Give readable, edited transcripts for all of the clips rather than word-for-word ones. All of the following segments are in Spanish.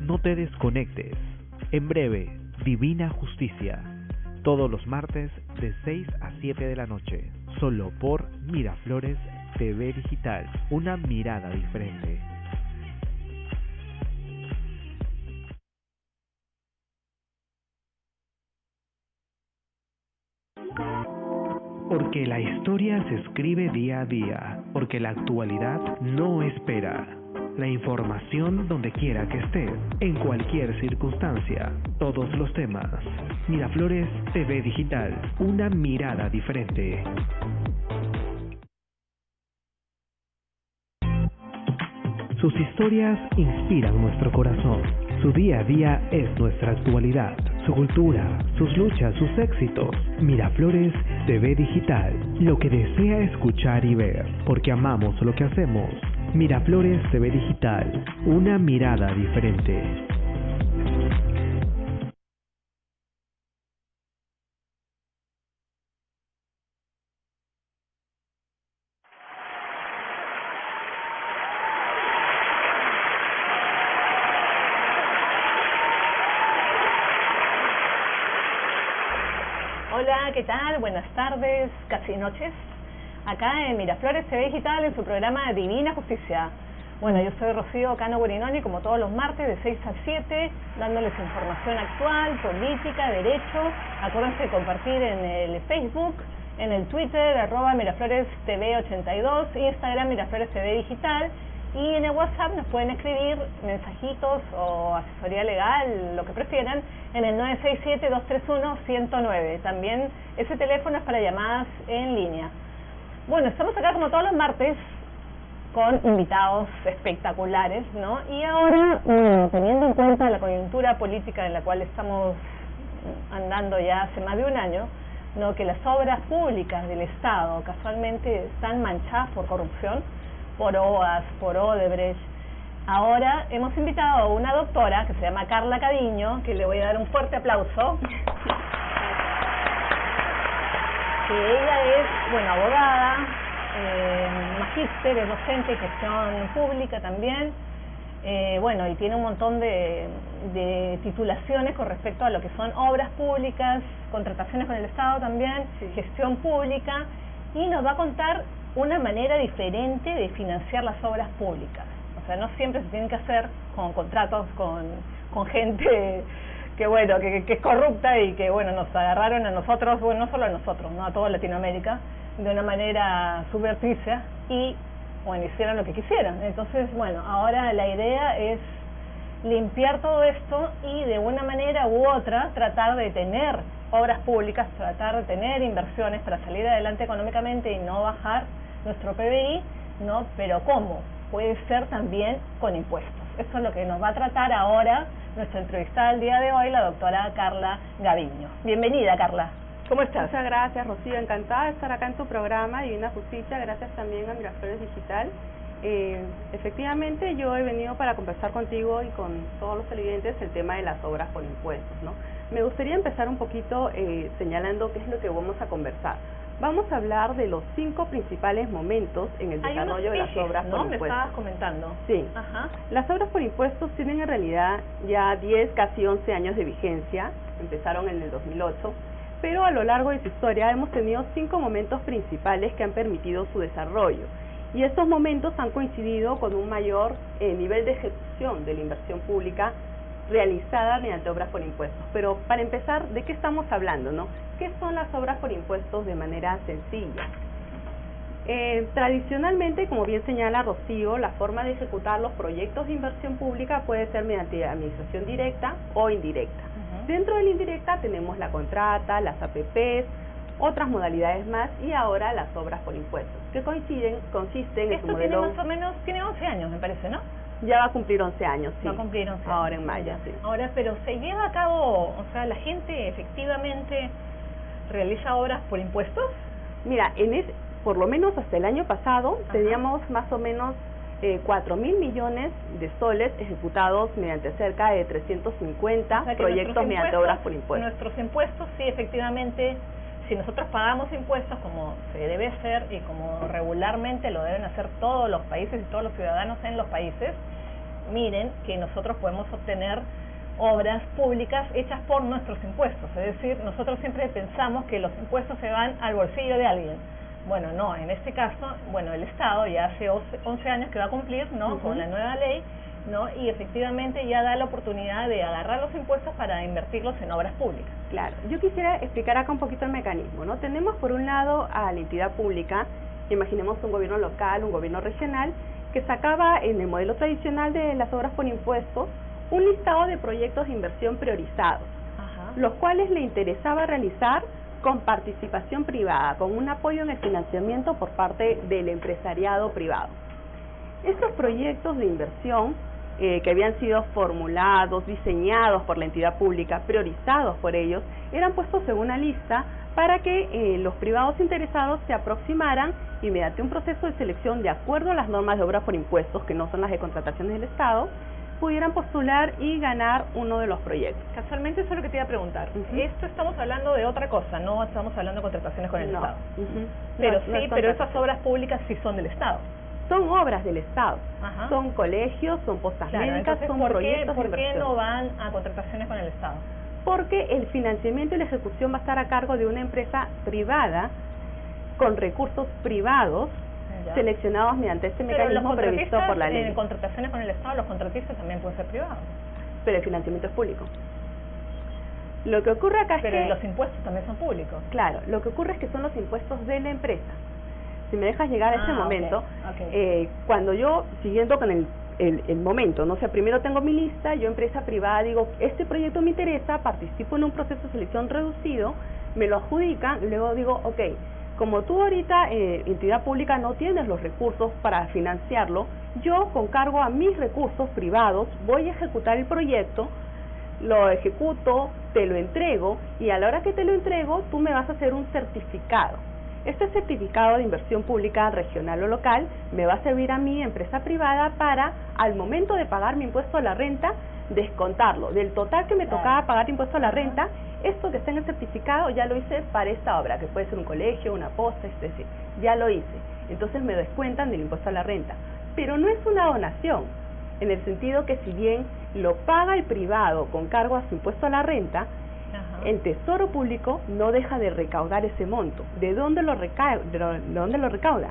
no te desconectes. En breve, Divina Justicia. Todos los martes de 6 a 7 de la noche. Solo por Miraflores TV Digital. Una mirada diferente. Porque la historia se escribe día a día. Porque la actualidad no espera. La información donde quiera que estés, en cualquier circunstancia, todos los temas. Miraflores TV Digital, una mirada diferente. Sus historias inspiran nuestro corazón. Su día a día es nuestra actualidad. Su cultura, sus luchas, sus éxitos. Miraflores TV Digital, lo que desea escuchar y ver, porque amamos lo que hacemos. Miraflores TV Digital, una mirada diferente. Hola, ¿qué tal? Buenas tardes, casi noches. Acá en Miraflores TV Digital, en su programa Divina Justicia. Bueno, yo soy Rocío Cano Guarinoni, como todos los martes de 6 a 7, dándoles información actual, política, derecho. Acuérdense de compartir en el Facebook, en el Twitter, @Miraflores TV 82, Instagram Miraflores TV Digital, y en el WhatsApp nos pueden escribir mensajitos o asesoría legal, lo que prefieran, en el 967-231-109. También ese teléfono es para llamadas en línea. Bueno, estamos acá como todos los martes con invitados espectaculares, ¿no? Y ahora, bueno, teniendo en cuenta la coyuntura política en la cual estamos andando ya hace más de un año, ¿no? Que las obras públicas del Estado casualmente están manchadas por corrupción, por OAS, por Odebrecht. Ahora hemos invitado a una doctora que se llama Carla Gaviño, que le voy a dar un fuerte aplauso. Que ella es, bueno, abogada, magíster, es docente de gestión pública también, bueno, y tiene un montón de titulaciones con respecto a lo que son obras públicas, contrataciones con el Estado también, sí, gestión pública, y nos va a contar una manera diferente de financiar las obras públicas. O sea, no siempre se tienen que hacer con contratos con gente que bueno, que es corrupta y que bueno, nos agarraron a nosotros, bueno, no solo a nosotros, no a toda Latinoamérica, de una manera subversiva y bueno, hicieron lo que quisieran. Entonces, bueno, ahora la idea es limpiar todo esto y de una manera u otra tratar de tener obras públicas, tratar de tener inversiones para salir adelante económicamente y no bajar nuestro PBI, ¿no? Pero ¿cómo? Puede ser también con impuestos. Eso es lo que nos va a tratar ahora nuestra entrevistada del día de hoy, la doctora Carla Gaviño. Bienvenida, Carla. ¿Cómo estás? Muchas gracias, Rocío. Encantada de estar acá en tu programa Divina Justicia. Gracias también a Miraflores Digital. Efectivamente, yo he venido para conversar contigo y con todos los televidentes el tema de las obras por impuestos, ¿no? Me gustaría empezar un poquito señalando qué es lo que vamos a conversar. Vamos a hablar de los 5 principales momentos en el desarrollo de las obras por impuestos. Me estabas comentando. Sí. Ajá. Las obras por impuestos tienen en realidad ya 10, casi 11 años de vigencia. Empezaron en el 2008. Pero a lo largo de su historia hemos tenido 5 momentos principales que han permitido su desarrollo. Y estos momentos han coincidido con un mayor nivel de ejecución de la inversión pública realizada mediante obras por impuestos. Pero para empezar, ¿de qué estamos hablando, no? ¿Qué son las obras por impuestos de manera sencilla? Tradicionalmente, como bien señala Rocío, la forma de ejecutar los proyectos de inversión pública puede ser mediante administración directa o indirecta. Dentro de la indirecta tenemos la contrata, las APPs, otras modalidades más y ahora las obras por impuestos, que consisten en su modelo... Esto tiene más o menos, tiene 11 años, me parece, ¿no? Ya va a cumplir 11 años, sí. Va a cumplir 11 años. Ahora en mayo, sí. Ahora, pero se lleva a cabo, o sea, ¿la gente efectivamente realiza obras por impuestos? Mira, por lo menos hasta el año pasado, teníamos más o menos 4.000 millones de soles ejecutados mediante cerca de 350 proyectos mediante obras por impuestos. Nuestros impuestos, sí, efectivamente, si nosotros pagamos impuestos como se debe hacer y como regularmente lo deben hacer todos los países y todos los ciudadanos en los países, miren que nosotros podemos obtener obras públicas hechas por nuestros impuestos, es decir, nosotros siempre pensamos que los impuestos se van al bolsillo de alguien. Bueno, no, en este caso, bueno, el Estado ya hace 11 años que va a cumplir, ¿no?, con la nueva ley, ¿no?, y efectivamente ya da la oportunidad de agarrar los impuestos para invertirlos en obras públicas. Claro, yo quisiera explicar acá un poquito el mecanismo, ¿no? Tenemos por un lado a la entidad pública, imaginemos un gobierno local, un gobierno regional, que sacaba en el modelo tradicional de las obras por impuestos un listado de proyectos de inversión priorizados, los cuales le interesaba realizar con participación privada, con un apoyo en el financiamiento por parte del empresariado privado. Estos proyectos de inversión que habían sido formulados, diseñados por la entidad pública, priorizados por ellos, eran puestos en una lista para que los privados interesados se aproximaran y mediante un proceso de selección de acuerdo a las normas de obras por impuestos, que no son las de contrataciones del Estado, pudieran postular y ganar uno de los proyectos. Casualmente eso es lo que te iba a preguntar. Esto estamos hablando de otra cosa, no estamos hablando de contrataciones con el Estado. Pero pero esas obras públicas sí son del Estado. Son obras del Estado, son colegios, son postas médicas, son proyectos de inversión. ¿Por qué no van a contrataciones con el Estado? Porque el financiamiento y la ejecución va a estar a cargo de una empresa privada con recursos privados seleccionados mediante este mecanismo previsto por la ley. En contrataciones con el Estado, los contratistas también pueden ser privados. Pero el financiamiento es público. Lo que ocurre acá es que... Pero los impuestos también son públicos. Claro, lo que ocurre es que son los impuestos de la empresa. Si me dejas llegar a ese momento, cuando yo, siguiendo con el momento, ¿no? O sea, primero tengo mi lista, yo empresa privada digo, este proyecto me interesa, participo en un proceso de selección reducido, me lo adjudican, luego digo, ok, como tú ahorita, entidad pública, no tienes los recursos para financiarlo, yo con cargo a mis recursos privados voy a ejecutar el proyecto, lo ejecuto, te lo entrego y a la hora que te lo entrego tú me vas a hacer un certificado. Este certificado de inversión pública regional o local me va a servir a mí, empresa privada, para al momento de pagar mi impuesto a la renta, descontarlo. Del total que me tocaba pagar impuesto a la renta, esto que está en el certificado ya lo hice para esta obra, que puede ser un colegio, una posta, es decir, ya lo hice. Entonces me descuentan del impuesto a la renta. Pero no es una donación, en el sentido que si bien lo paga el privado con cargo a su impuesto a la renta, el Tesoro Público no deja de recaudar ese monto. ¿De dónde lo recauda?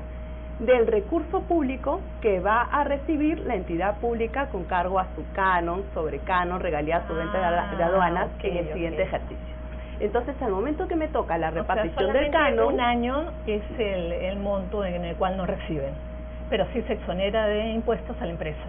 Del recurso público que va a recibir la entidad pública con cargo a su canon, sobre canon, regalías o venta de aduanas en el siguiente ejercicio. Entonces, al momento que me toca la repartición del canon... un año es el monto en el cual no reciben, pero sí se exonera de impuestos a la empresa.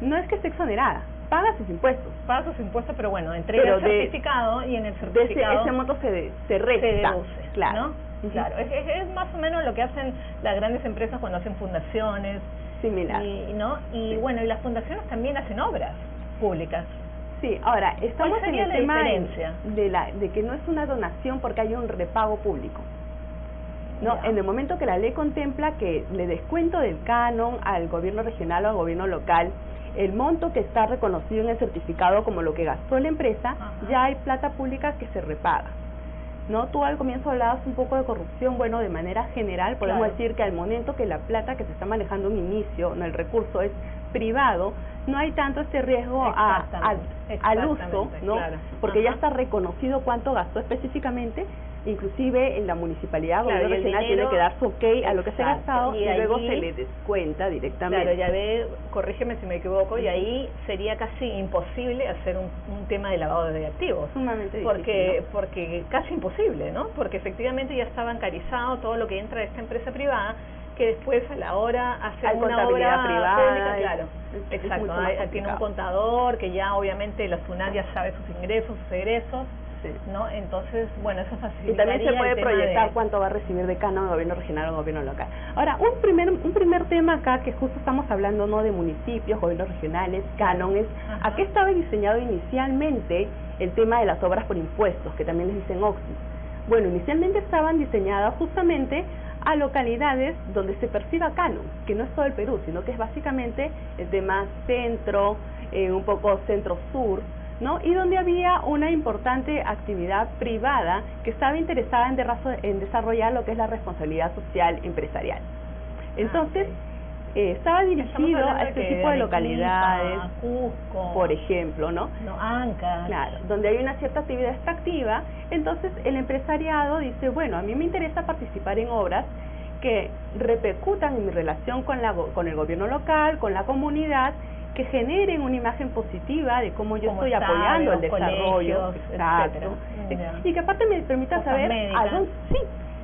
No es que esté exonerada, paga sus impuestos. Paga sus impuestos, pero bueno, entrega el certificado y en el certificado... ese monto se resta. Se deduce, claro. ¿no? Claro, es más o menos lo que hacen las grandes empresas cuando hacen fundaciones. Similar. Y bueno, y las fundaciones también hacen obras públicas. Sí, ahora, estamos en el tema de que no es una donación porque hay un repago público. No, en el momento que la ley contempla que le descuento del canon al gobierno regional o al gobierno local, el monto que está reconocido en el certificado como lo que gastó la empresa, ya hay plata pública que se repaga. ¿No? Tú al comienzo hablabas un poco de corrupción. Bueno, de manera general podemos decir que al momento que la plata que se está manejando en inicio, no, el recurso es privado, no hay tanto este riesgo al uso, ¿no? Porque ya está reconocido cuánto gastó específicamente. Inclusive en la municipalidad, el gobierno regional tiene que dar su ok a lo que se ha gastado y luego se le descuenta directamente. Claro, ya ve, corrígeme si me equivoco, y ahí sería casi imposible hacer un tema de lavado de activos. Sumamente difícil, ¿no? Porque casi imposible, ¿no? Porque efectivamente ya está bancarizado todo lo que entra de esta empresa privada, que después a la hora hace una obra privada pública, claro, exacto, tiene un contador que ya obviamente la SUNAT ya sabe sus ingresos, sus egresos. ¿No? Entonces, bueno, eso facilitaría. Y también se puede proyectar cuánto va a recibir de canon el gobierno regional o el gobierno local. Ahora, un primer tema acá, que justo estamos hablando, ¿no?, de municipios, gobiernos regionales, canon, es ¿a qué estaba diseñado inicialmente el tema de las obras por impuestos, que también les dicen OXI? Bueno, inicialmente estaban diseñadas justamente a localidades donde se perciba canon, que no es todo el Perú, sino que es básicamente el tema centro, un poco centro-sur, ¿no? Y donde había una importante actividad privada que estaba interesada en desarrollar lo que es la responsabilidad social empresarial. Entonces, estaba dirigido a este tipo de localidades, Cusco, por ejemplo, ¿no? Ancash. Claro, donde hay una cierta actividad extractiva. Entonces el empresariado dice, bueno, a mí me interesa participar en obras que repercutan en mi relación con el gobierno local, con la comunidad, que generen una imagen positiva de cómo yo estoy apoyando el desarrollo, exacto, y que aparte me permita saber a dónde,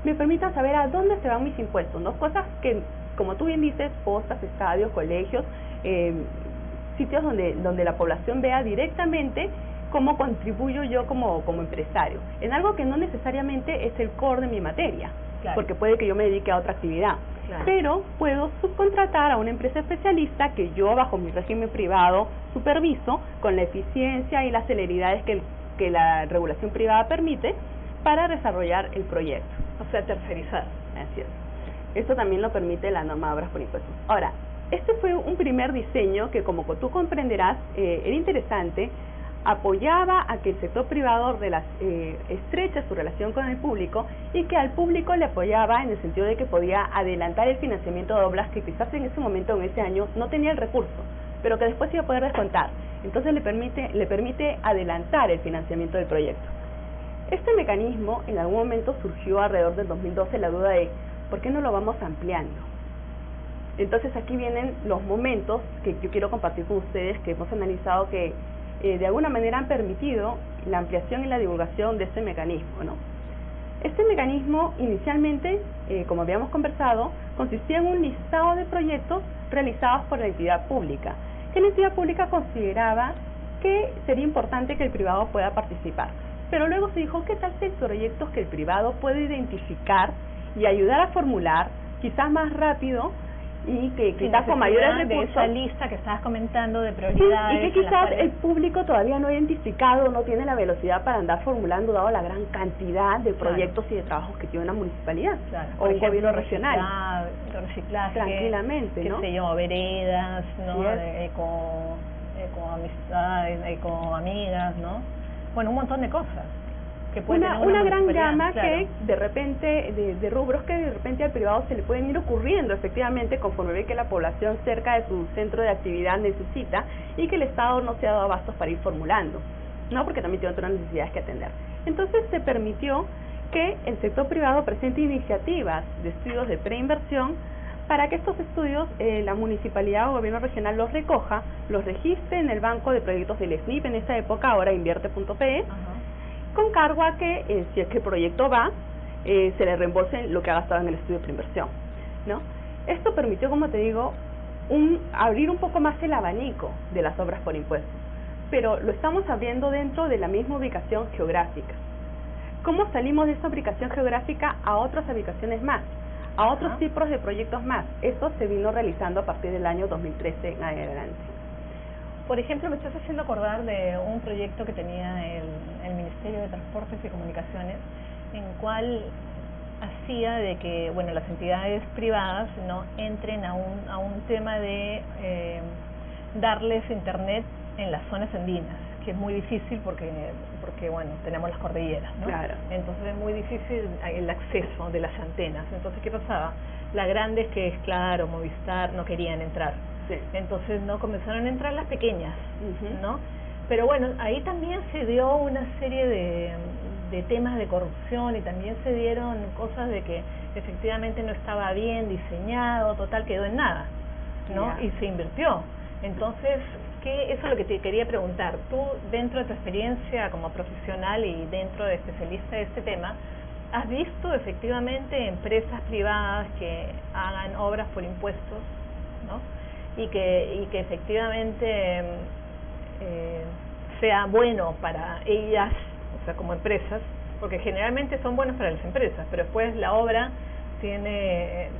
me permita saber a dónde se van mis impuestos, ¿no? Cosas que, como tú bien dices, postas, estadios, colegios, sitios donde la población vea directamente cómo contribuyo yo como empresario, en algo que no necesariamente es el core de mi materia, porque puede que yo me dedique a otra actividad. Pero puedo subcontratar a una empresa especialista que yo, bajo mi régimen privado, superviso con la eficiencia y las celeridades que la regulación privada permite para desarrollar el proyecto. O sea, tercerizar. Así es. Esto también lo permite la norma de obras por impuestos. Ahora, este fue un primer diseño que, como tú comprenderás, era interesante, apoyaba a que el sector privado estreche su relación con el público y que al público le apoyaba en el sentido de que podía adelantar el financiamiento de obras que quizás en ese momento, en ese año, no tenía el recurso, pero que después iba a poder descontar. Entonces le permite adelantar el financiamiento del proyecto. Este mecanismo en algún momento surgió alrededor del 2012 la duda de ¿por qué no lo vamos ampliando? Entonces aquí vienen los momentos que yo quiero compartir con ustedes, que hemos analizado que de alguna manera han permitido la ampliación y la divulgación de este mecanismo, ¿no? Este mecanismo inicialmente, como habíamos conversado, consistía en un listado de proyectos realizados por la entidad pública, que la entidad pública consideraba que sería importante que el privado pueda participar. Pero luego se dijo, ¿qué tal si hay proyectos que el privado puede identificar y ayudar a formular, quizás más rápido, y que quizás con mayores recursos, de esa lista que estabas comentando de prioridades, sí, y que quizás el público todavía no ha identificado, no tiene la velocidad para andar formulando, dado la gran cantidad de proyectos y de trabajos que tiene una municipalidad o un gobierno regional. Reciclaje, tranquilamente, ¿no? Qué sé yo, veredas, ¿no? De ecoamistades, ecoamigas, ¿no? Bueno, un montón de cosas. Una gran gama que de repente, de rubros que de repente al privado se le pueden ir ocurriendo efectivamente conforme ve que la población cerca de su centro de actividad necesita y que el Estado no se ha dado abastos para ir formulando, ¿no? Porque también tiene otras necesidades que atender. Entonces se permitió que el sector privado presente iniciativas de estudios de preinversión para que estos estudios la municipalidad o gobierno regional los recoja, los registre en el banco de proyectos del SNIP en esa época, ahora invierte.pe, con cargo a que si es que el proyecto va, se le reembolsen lo que ha gastado en el estudio de preinversión, ¿no? Esto permitió, como te digo, abrir un poco más el abanico de las obras por impuestos, pero lo estamos abriendo dentro de la misma ubicación geográfica. ¿Cómo salimos de esta ubicación geográfica a otras ubicaciones más, a otros tipos de proyectos más? Esto se vino realizando a partir del año 2013 en adelante. Por ejemplo, me estás haciendo acordar de un proyecto que tenía el Ministerio de Transportes y Comunicaciones, en cual hacía de que, bueno, las entidades privadas no entren a un tema de darles internet en las zonas andinas, que es muy difícil porque bueno, tenemos las cordilleras, ¿no? Claro. Entonces es muy difícil el acceso de las antenas. Entonces, ¿qué pasaba? Las grandes, que es Claro, Movistar, no querían entrar. Sí. Entonces no comenzaron a entrar las pequeñas, ¿no? Pero bueno, ahí también se dio una serie de temas de corrupción y también se dieron cosas de que efectivamente no estaba bien diseñado, total quedó en nada, ¿no? Y se invirtió. Entonces, eso es lo que te quería preguntar. Tú, dentro de tu experiencia como profesional y dentro de especialista de este tema, ¿has visto efectivamente empresas privadas que hagan obras por impuestos, ¿no? Y que efectivamente sea bueno para ellas, o sea, como empresas, porque generalmente son buenos para las empresas, pero después la obra tiene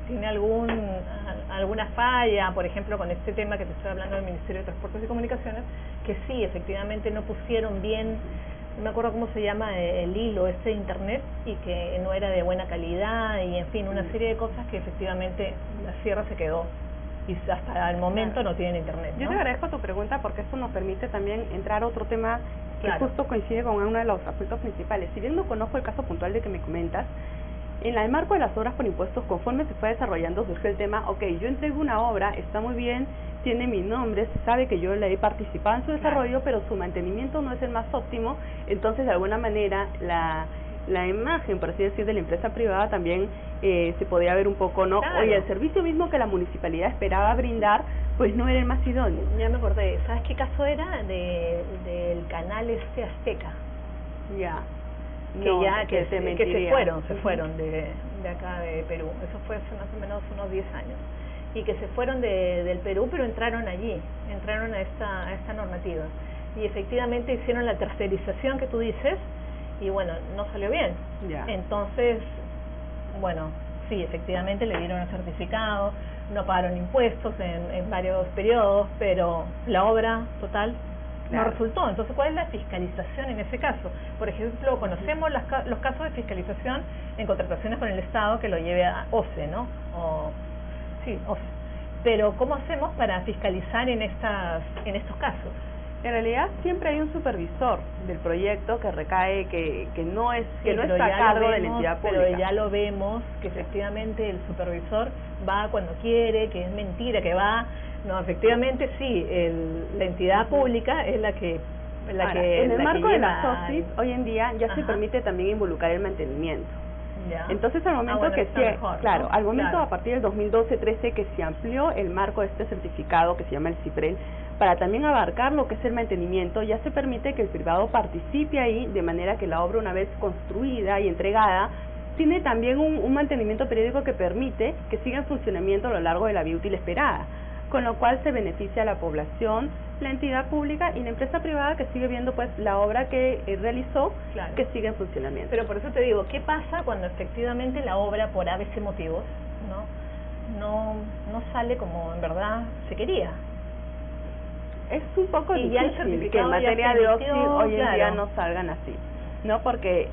alguna falla, por ejemplo, con este tema que te estoy hablando del Ministerio de Transportes y Comunicaciones, que sí, efectivamente no pusieron bien, no me acuerdo cómo se llama el hilo de internet, y que no era de buena calidad, y en fin, una serie de cosas que efectivamente la sierra se quedó y hasta el momento no tienen internet, ¿no? Yo te agradezco tu pregunta porque esto nos permite también entrar a otro tema que justo coincide con uno de los aspectos principales. Si bien no conozco el caso puntual de que me comentas, En el marco de las obras por impuestos, conforme se fue desarrollando, surgió el tema, ok, yo entrego una obra, está muy bien, tiene mi nombre, se sabe que yo le he participado en su desarrollo, pero su mantenimiento no es el más óptimo, entonces de alguna manera la imagen, por así decir, de la empresa privada también se podía ver un poco, ¿no? Claro. Oye, el servicio mismo que la municipalidad esperaba brindar, pues no era el más idóneo. Ya me acordé, ¿sabes qué caso era? Del canal Azteca. Ya. Que No, ya, que se mentiría. fueron de acá de Perú. Eso fue hace más o menos unos 10 años. Y que se fueron del Perú, pero entraron allí, entraron a esta normativa. Y efectivamente hicieron la tercerización que tú dices, y bueno, no salió bien. Ya. Entonces, bueno, sí, efectivamente le dieron el certificado, no pagaron impuestos en varios periodos, pero la obra total no resultó. Entonces, ¿cuál es la fiscalización en ese caso? Por ejemplo, conocemos los casos de fiscalización en contrataciones con el Estado que lo lleve a OCE, ¿no? Sí, OCE. Pero ¿cómo hacemos para fiscalizar en estos casos? En realidad siempre hay un supervisor del proyecto que recae, que no está a cargo de la entidad pública. Pero ya lo vemos que efectivamente el supervisor va cuando quiere, que es mentira, que va. No, efectivamente sí, la entidad pública es la que en el marco de las OSIS, hoy en día ya se Ajá. permite también involucrar el mantenimiento. Ya. Entonces al momento bueno, que está se, mejor, claro, ¿no? al momento Claro. a partir del 2012-13 que se amplió el marco de este certificado que se llama el CIPREL, para también abarcar lo que es el mantenimiento, ya se permite que el privado participe ahí, de manera que la obra, una vez construida y entregada, tiene también un mantenimiento periódico que permite que siga en funcionamiento a lo largo de la vida útil esperada, con lo cual se beneficia a la población, la entidad pública y la empresa privada que sigue viendo pues la obra que realizó, Claro. que sigue en funcionamiento. Pero por eso te digo, ¿qué pasa cuando efectivamente la obra, por ABC motivos, no sale como en verdad se quería? Es un poco Y ya el difícil que en certificado ya materia se de emitió, OSI hoy en día claro. no salgan así, ¿no? Porque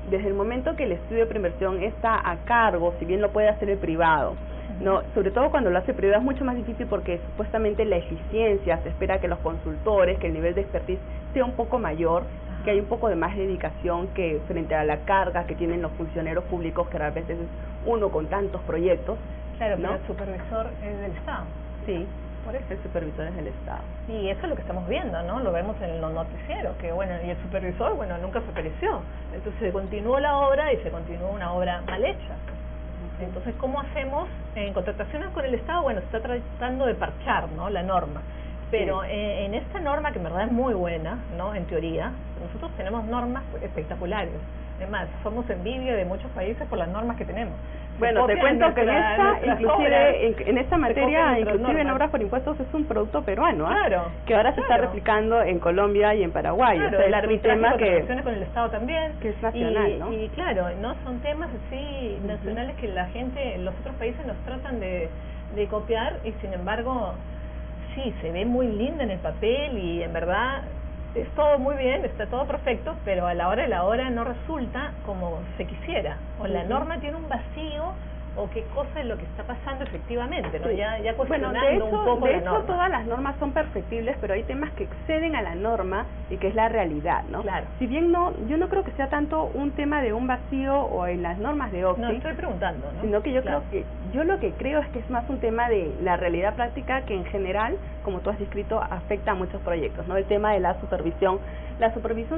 desde el momento que el estudio de preinversión está a cargo, si bien lo puede hacer el privado, no, sobre todo cuando lo hace el privado es mucho más difícil porque supuestamente la eficiencia, se espera que los consultores, que el nivel de expertise sea un poco mayor, Ajá. que hay un poco de más dedicación que frente a la carga que tienen los funcionarios públicos, que a veces es uno con tantos proyectos. Claro, ¿no? pero el supervisor es del Estado. Sí, Por eso. el supervisor es del Estado. Y eso es lo que estamos viendo, ¿no? Lo vemos en los noticieros, que bueno, y el supervisor, bueno, nunca se apareció. Entonces se continuó la obra y se continuó una obra mal hecha. Entonces, ¿cómo hacemos? En contrataciones con el Estado, bueno, se está tratando de parchar, ¿no? La norma. Pero Sí. en esta norma, que en verdad es muy buena, ¿no? En teoría, nosotros tenemos normas espectaculares. Además, somos envidia de muchos países por las normas que tenemos. Bueno, te cuento que en en esta materia, inclusive en obras por impuestos, es un producto peruano, ¿eh? Claro. Que ahora se está claro. replicando en Colombia y en Paraguay. Claro, o sea, el es un arbitraje tema de que contrataciones con el Estado también. es nacional, ¿no? Y claro, no son temas así nacionales que la gente, los otros países nos tratan de copiar y sin embargo, sí, se ve muy lindo en el papel y en verdad es todo muy bien, está todo perfecto, pero a la hora de la hora no resulta como se quisiera. O la norma tiene un vacío o qué cosa es lo que está pasando efectivamente, ¿no? Sí. Ya cuestionando Bueno, un poco de la hecho norma. todas las normas son perfectibles, pero hay temas que exceden a la norma y que es la realidad, ¿no? Claro. Si bien yo no creo que sea tanto un tema de un vacío o en las normas de OSI, No, estoy preguntando, ¿no? sino que yo Claro. creo que, yo lo que creo es que es más un tema de la realidad práctica que en general, como tú has descrito, afecta a muchos proyectos, ¿no? El tema de la supervisión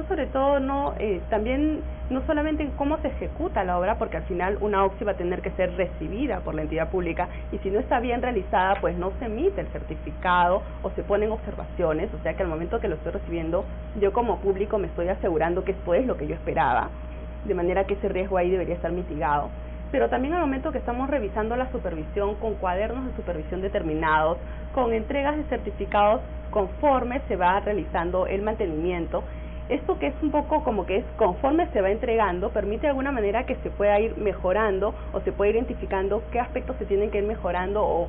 sobre todo también no solamente en cómo se ejecuta la obra, porque al final una OXI va a tener que ser recibida por la entidad pública y si no está bien realizada, pues no se emite el certificado o se ponen observaciones, o sea que al momento que lo estoy recibiendo, yo como público me estoy asegurando que esto es lo que yo esperaba, de manera que ese riesgo ahí debería estar mitigado. Pero también al momento que estamos revisando la supervisión con cuadernos de supervisión determinados, con entregas de certificados conforme se va realizando el mantenimiento, esto que es un poco como que es conforme se va entregando, permite de alguna manera que se pueda ir mejorando o se pueda ir identificando qué aspectos se tienen que ir mejorando o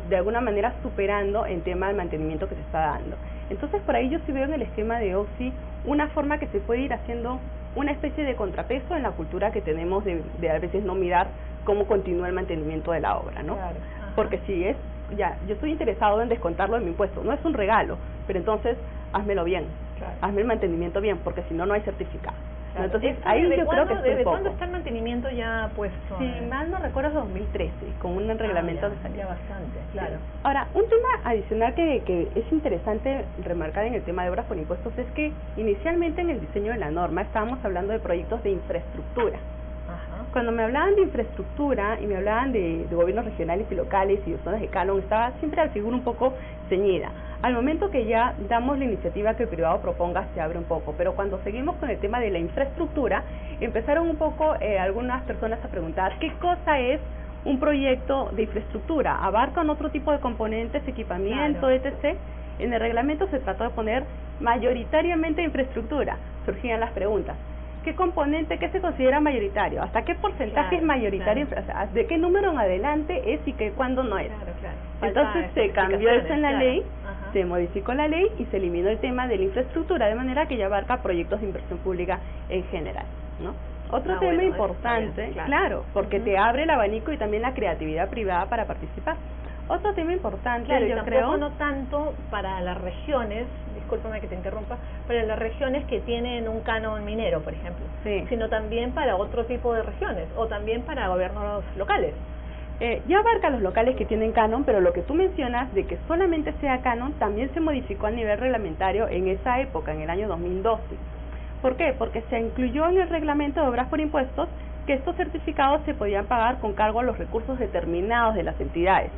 de alguna manera superando en tema del mantenimiento que se está dando. Entonces por ahí yo sí veo en el esquema de OXI una forma que se puede ir haciendo una especie de contrapeso en la cultura que tenemos de a veces no mirar cómo continúa el mantenimiento de la obra, ¿no? Claro. Porque si es, ya, yo estoy interesado en descontarlo de mi impuesto, no es un regalo, pero entonces házmelo bien, Claro. hazme el mantenimiento bien, porque si no, no hay certificado. Claro. Entonces, ahí yo creo que es ¿Desde poco. cuándo está el mantenimiento ya puesto? Si mal no recuerdo, es 2013, con un reglamento que salió. Ya bastante, claro. Sí. Ahora, un tema adicional que es interesante remarcar en el tema de obras por impuestos es que inicialmente en el diseño de la norma estábamos hablando de proyectos de infraestructura. Ajá. Cuando me hablaban de infraestructura y me hablaban de gobiernos regionales y locales y de zonas de canon, estaba siempre la figura un poco ceñida. Al momento que ya damos la iniciativa que el privado proponga, se abre un poco, pero cuando seguimos con el tema de la infraestructura, empezaron un poco algunas personas a preguntar ¿qué cosa es un proyecto de infraestructura? ¿Abarcan otro tipo de componentes, equipamiento, claro, etc.? En el reglamento se trató de poner mayoritariamente infraestructura. Surgían las preguntas. ¿Qué componente, qué se considera mayoritario? ¿Hasta qué porcentaje es mayoritario? Claro. O sea, ¿de qué número en adelante es y que cuándo no es? Claro, claro. Entonces se cambió eso en la ley, Ajá. se modificó la ley y se eliminó el tema de la infraestructura, de manera que ya abarca proyectos de inversión pública en general, ¿no? Otro tema bueno, importante, bien, claro, porque te abre el abanico y también la creatividad privada para participar. Otro tema importante, Claro, y yo tampoco creo, no tanto para las regiones, discúlpame que te interrumpa, para las regiones que tienen un canon minero, por ejemplo, Sí. sino también para otro tipo de regiones, o también para gobiernos locales. ya abarca los locales que tienen canon, pero lo que tú mencionas de que solamente sea canon también se modificó a nivel reglamentario en esa época, en el año 2012. ¿Por qué? Porque se incluyó en el reglamento de obras por impuestos que estos certificados se podían pagar con cargo a los recursos determinados de las entidades,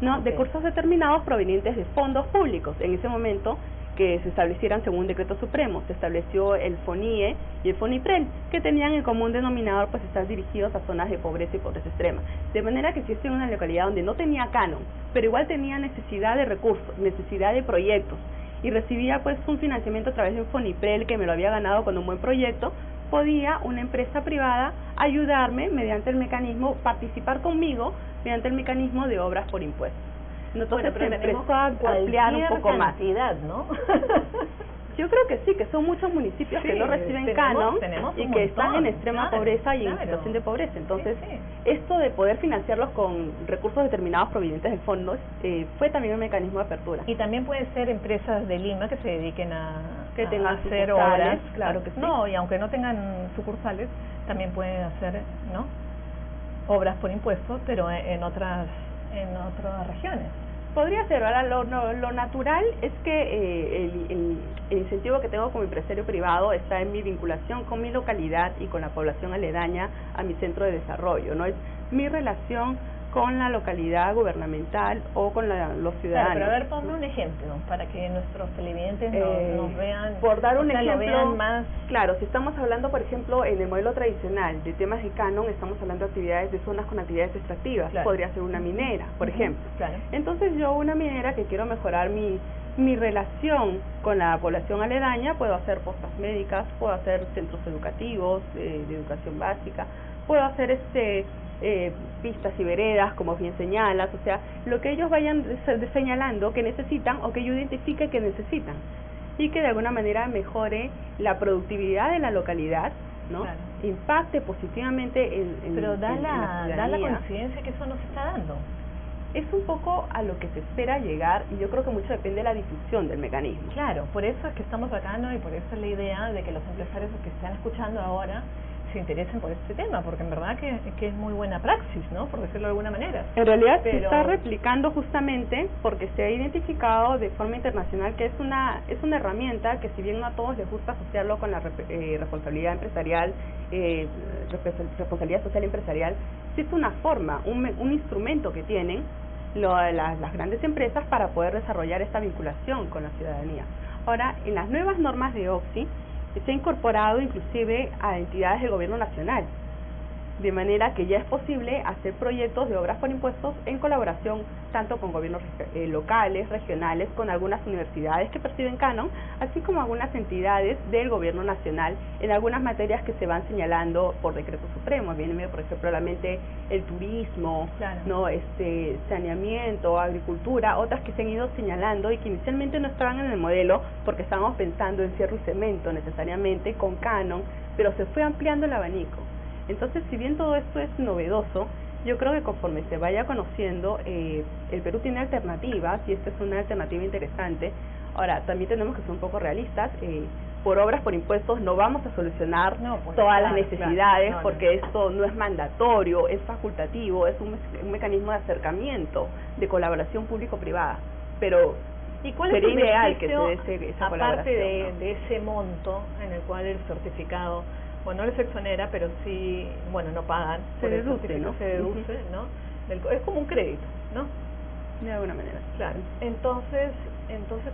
¿no? Ok. De recursos determinados provenientes de fondos públicos. En ese momento que se establecieran según un decreto supremo, se estableció el FONIE y el FONIPREL, que tenían en común denominador pues estar dirigidos a zonas de pobreza y pobreza extrema. De manera que si estoy en una localidad donde no tenía canon, pero igual tenía necesidad de recursos, necesidad de proyectos, y recibía pues un financiamiento a través de un FONIPREL que me lo había ganado con un buen proyecto, podía una empresa privada ayudarme mediante el mecanismo, participar conmigo mediante el mecanismo de obras por impuestos. Entonces pero se tenemos empezó a ampliar un poco más. cantidad, ¿no? Yo creo que sí, que son muchos municipios que Sí, no reciben tenemos canon y un que están montón, en extrema claro, pobreza y en claro. situación de pobreza. Entonces, Sí, sí. esto de poder financiarlos con recursos determinados provenientes del fondo fue también un mecanismo de apertura. Y también pueden ser empresas de Lima que se dediquen a Que tengan hacer sucursales, obras, claro que sí. No, y aunque no tengan sucursales, también pueden hacer, ¿no? Obras por impuestos, pero en otras regiones. Podría ser, ahora lo natural es que el incentivo que tengo como empresario privado está en mi vinculación con mi localidad y con la población aledaña a mi centro de desarrollo, ¿no? Es mi relación con la localidad gubernamental o con los ciudadanos. Claro, pero a ver, ponme un ejemplo para que nuestros televidentes nos vean. Por dar un o sea, ejemplo, lo vean más. claro, si estamos hablando, por ejemplo, en el modelo tradicional de temas de canon, estamos hablando de actividades de zonas con actividades extractivas, Claro. podría ser una minera, por ejemplo. Claro. Entonces yo, una minera que quiero mejorar mi relación con la población aledaña, puedo hacer postas médicas, puedo hacer centros educativos de educación básica, puedo hacer pistas y veredas, como bien señalas, o sea, lo que ellos vayan señalando que necesitan o que yo identifique que necesitan y que de alguna manera mejore la productividad de la localidad, ¿no? Claro. Impacte positivamente en Pero da la ciudadanía. coincidencia que eso no se está dando. Es un poco a lo que se espera llegar y yo creo que mucho depende de la difusión del mecanismo. Claro, por eso es que estamos acá, ¿no? Y por eso es la idea de que los empresarios que están escuchando ahora se interesen por este tema, porque en verdad que es muy buena praxis, ¿no? Por decirlo de alguna manera. En realidad se Pero- está replicando justamente porque se ha identificado de forma internacional que es una herramienta que, si bien no a todos les gusta asociarlo con la responsabilidad empresarial, responsabilidad social empresarial, sí es una forma, un instrumento que tienen las grandes empresas para poder desarrollar esta vinculación con la ciudadanía. Ahora, en las nuevas normas de OXI se ha incorporado inclusive a entidades del gobierno nacional, de manera que ya es posible hacer proyectos de obras por impuestos en colaboración tanto con gobiernos locales, regionales, con algunas universidades que perciben canon, así como algunas entidades del gobierno nacional en algunas materias que se van señalando por decreto supremo. Viene, por ejemplo, a la mente el turismo, Claro. no, saneamiento, agricultura, otras que se han ido señalando y que inicialmente no estaban en el modelo porque estábamos pensando en cierre y cemento necesariamente con canon, pero se fue ampliando el abanico. Entonces, si bien todo esto es novedoso, yo creo que conforme se vaya conociendo, el Perú tiene alternativas y esta es una alternativa interesante. Ahora, también tenemos que ser un poco realistas. por obras por impuestos no vamos a solucionar todas las necesidades, porque esto no es mandatorio, es facultativo, es un mecanismo de acercamiento, de colaboración público-privada, pero ¿y cuál sería es el ideal que se beneficio, dé esa aparte colaboración, de ese monto en el cual el certificado, bueno, no les exonera, pero sí, bueno, no pagan, se deduce, ¿no? Se deduce, ¿no? Es como un crédito, ¿no? De alguna manera. Claro. Entonces,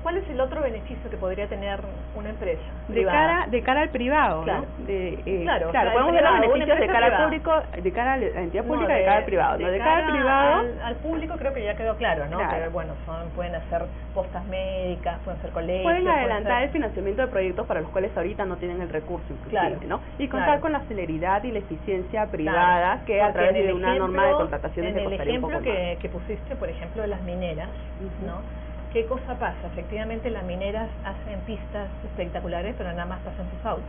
¿cuál es el otro beneficio que podría tener una empresa privada? De cara al privado, claro. ¿no? Claro, podemos ver los beneficios de cara al público, de cara a la entidad pública, de cara al privado. De cara al privado, al público creo que ya quedó claro, ¿no? Claro. Que bueno, pueden hacer postas médicas, pueden hacer colegios. Pueden adelantar el financiamiento de proyectos para los cuales ahorita no tienen el recurso, inclusive, ¿no? Y contar con la celeridad y la eficiencia privada que a través de una norma de contrataciones le costaría un poco más. En el ejemplo que pusiste, por ejemplo, de las mineras, ¿no? ¿Qué cosa pasa? Efectivamente, las mineras hacen pistas espectaculares, pero nada más pasan sus autos.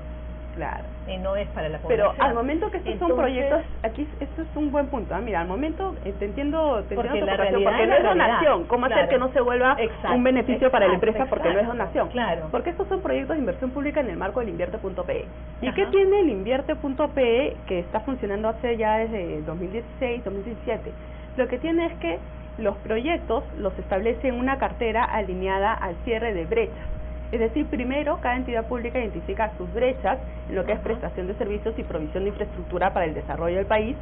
Claro. Y no es para la población. Pero al momento que estos son proyectos, aquí esto es un buen punto. Mira, al momento te entiendo porque tu la porque realidad no es donación. ¿Cómo hacer que no se vuelva un beneficio para la empresa porque no es donación? Claro. Porque estos son proyectos de inversión pública en el marco del Invierte.pe. ¿Y qué tiene el Invierte.pe que está funcionando hace ya desde 2016, 2017? Lo que tiene es que los proyectos los establece en una cartera alineada al cierre de brechas. Es decir, primero, cada entidad pública identifica sus brechas en lo que es prestación de servicios y provisión de infraestructura para el desarrollo del país,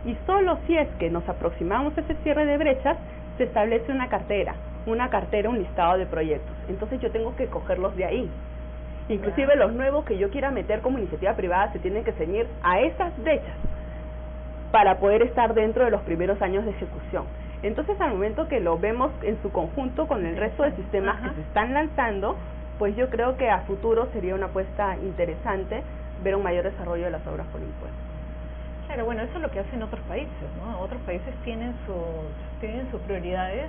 y solo si es que nos aproximamos a ese cierre de brechas, se establece una cartera, un listado de proyectos. Entonces yo tengo que cogerlos de ahí. Inclusive los nuevos que yo quiera meter como iniciativa privada se tienen que ceñir a esas brechas para poder estar dentro de los primeros años de ejecución. Entonces, al momento que lo vemos en su conjunto con el resto de sistemas que se están lanzando, pues yo creo que a futuro sería una apuesta interesante ver un mayor desarrollo de las obras por impuestos. Claro, bueno, eso es lo que hacen otros países, ¿no? Otros países tienen sus prioridades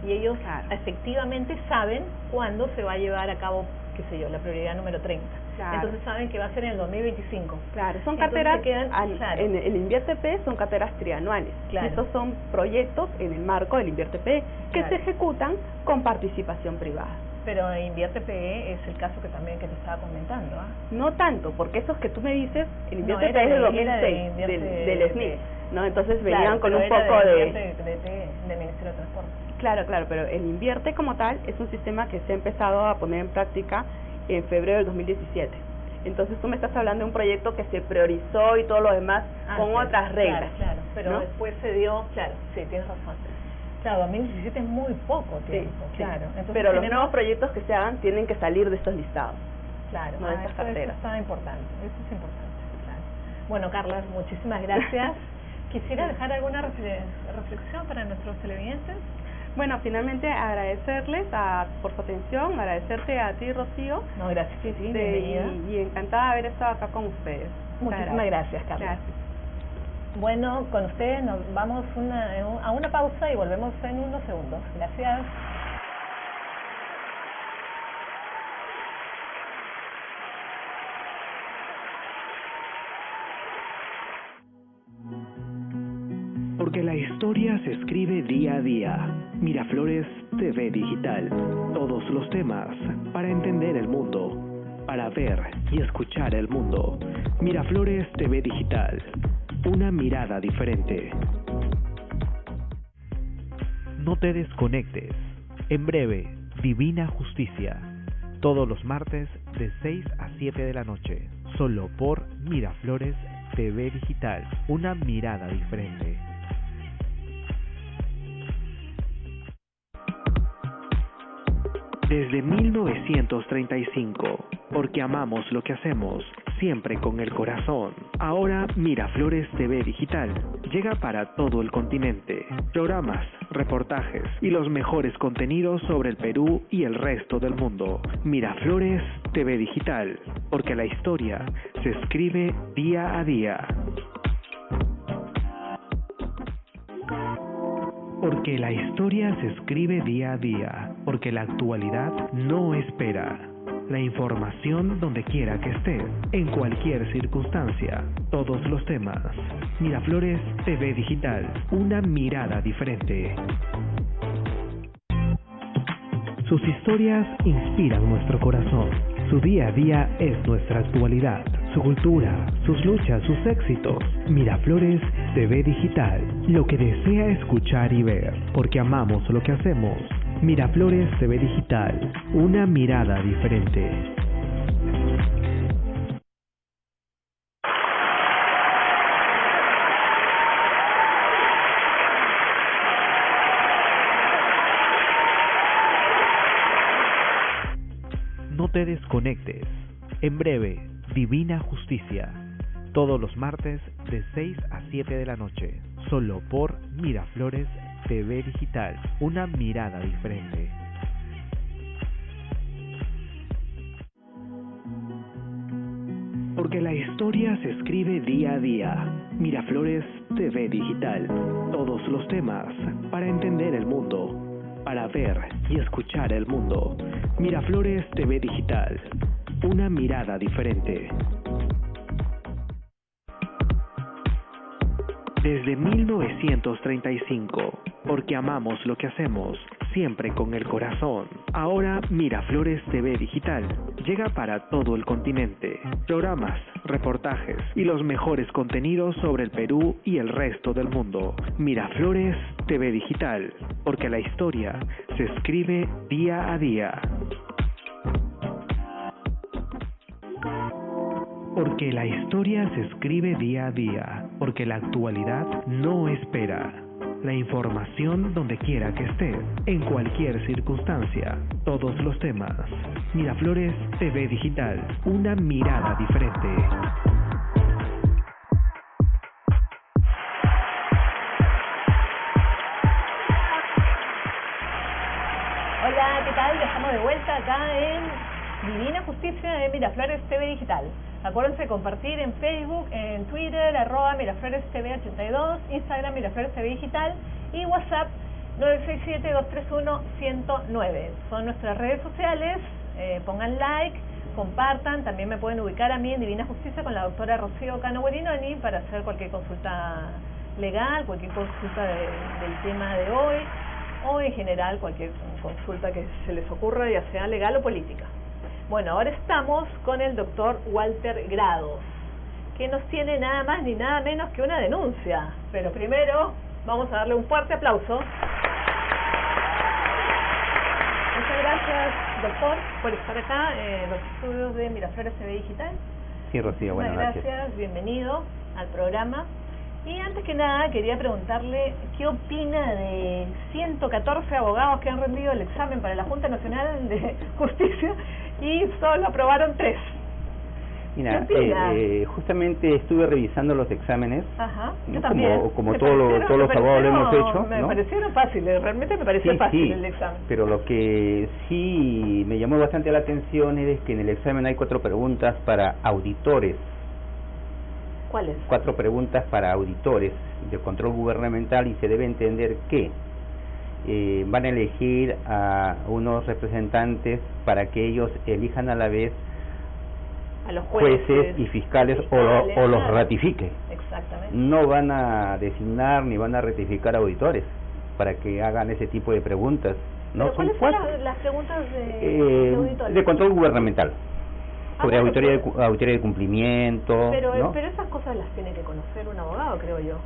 y ellos efectivamente saben cuándo se va a llevar a cabo, qué sé yo, la prioridad número 30. Claro. Entonces saben que va a ser en el 2025. Claro, son carteras, en el Invierte.pe son carteras trianuales. Claro. Estos son proyectos en el marco del Invierte.pe que se ejecutan con participación privada. Pero Invierte.pe es el caso que también que te estaba comentando, ¿ah? No tanto, porque esos que tú me dices, el Invierte.pe es de 2006, del SNI, ¿no? Entonces venían con un poco de Ministerio de Transporte. Claro, pero el Invierte como tal es un sistema que se ha empezado a poner en práctica en febrero del 2017. Entonces tú me estás hablando de un proyecto que se priorizó y todo lo demás con otras reglas. Claro, pero ¿no? Después se dio, sí, tienes razón. Claro, 2017 es muy poco tiempo, claro. Entonces, pero los nuevos proyectos que se hagan tienen que salir de estos listados. Claro, no de estas carteras. Eso está importante, eso es importante, claro. Bueno, Carla, muchísimas gracias. ¿Quisiera dejar alguna reflexión para nuestros televidentes? Bueno, finalmente agradecerles por su atención, agradecerte a ti, Rocío. No, gracias, sí, bienvenida. Y encantada de haber estado acá con ustedes. Muchísimas gracias, Carla. Gracias. Bueno, con ustedes nos vamos a una pausa y volvemos en unos segundos. Gracias. Porque la historia se escribe día a día. Miraflores TV Digital. Todos los temas para entender el mundo, para ver y escuchar el mundo. Miraflores TV Digital. Una mirada diferente. No te desconectes. En breve, Divina Justicia. Todos los martes de 6 a 7 de la noche. Solo por Miraflores TV Digital. Una mirada diferente. Desde 1935, porque amamos lo que hacemos, siempre con el corazón. Ahora Miraflores TV Digital llega para todo el continente. Programas, reportajes y los mejores contenidos sobre el Perú y el resto del mundo. Miraflores TV Digital, porque la historia se escribe día a día. Porque la historia se escribe día a día, porque la actualidad no espera. La información donde quiera que esté, en cualquier circunstancia, todos los temas. Miraflores TV Digital, una mirada diferente. Sus historias inspiran nuestro corazón. Su día a día es nuestra actualidad, su cultura, sus luchas, sus éxitos. Miraflores TV Digital, lo que desea escuchar y ver, porque amamos lo que hacemos. Miraflores TV Digital, una mirada diferente. No te desconectes. En breve, Divina Justicia. Todos los martes de 6 a 7 de la noche. Solo por Miraflores TV Digital. Una mirada diferente. Porque la historia se escribe día a día. Miraflores TV Digital. Todos los temas para entender el mundo. Para ver y escuchar el mundo. Miraflores TV Digital. Una mirada diferente. Desde 1935, porque amamos lo que hacemos, siempre con el corazón. Ahora Miraflores TV Digital llega para todo el continente. Programas, reportajes y los mejores contenidos sobre el Perú y el resto del mundo. Miraflores TV Digital, porque la historia se escribe día a día. Porque la historia se escribe día a día, porque la actualidad no espera. La información donde quiera que esté, en cualquier circunstancia, todos los temas. Miraflores TV Digital, una mirada diferente. Hola, ¿qué tal? Ya estamos de vuelta acá en Divina Justicia de Miraflores TV Digital. Acuérdense de compartir en Facebook, en Twitter, @Miraflores TV 82, Instagram Miraflores TV Digital y WhatsApp 967-231-109. Son nuestras redes sociales, pongan like, compartan, también me pueden ubicar a mí en Divina Justicia con la doctora Rocío Cano Guerinoni para hacer cualquier consulta legal, cualquier consulta del tema de hoy o en general cualquier consulta que se les ocurra, ya sea legal o política. Bueno, ahora estamos con el doctor Walter Grados, que nos tiene nada más ni nada menos que una denuncia. Pero primero vamos a darle un fuerte aplauso. Muchas gracias, doctor, por estar acá en los estudios de Miraflores TV Digital. Sí, Rocío, buenas noches. Muchas gracias, bienvenido al programa. Y antes que nada quería preguntarle qué opina de 114 abogados que han rendido el examen para la Junta Nacional de Justicia y solo aprobaron 3. Mira, justamente estuve revisando los exámenes. Ajá, ¿no? yo también. Como todos los abogados lo hemos hecho. Me ¿no? parecieron fáciles, realmente me pareció fácil el examen. Pero lo que sí me llamó bastante la atención es que en el examen hay 4 preguntas para auditores. ¿Cuáles? 4 preguntas para auditores de control gubernamental y se debe entender que van a elegir a unos representantes para que ellos elijan a la vez a los jueces y fiscales o los ratifique. Exactamente. No van a designar ni van a ratificar auditores para que hagan ese tipo de preguntas. ¿No? ¿Pero cuáles son las preguntas de auditores? De control gubernamental. Sobre bueno, auditoría de cumplimiento. Pero ¿no? esas cosas las tiene que conocer un abogado, creo yo.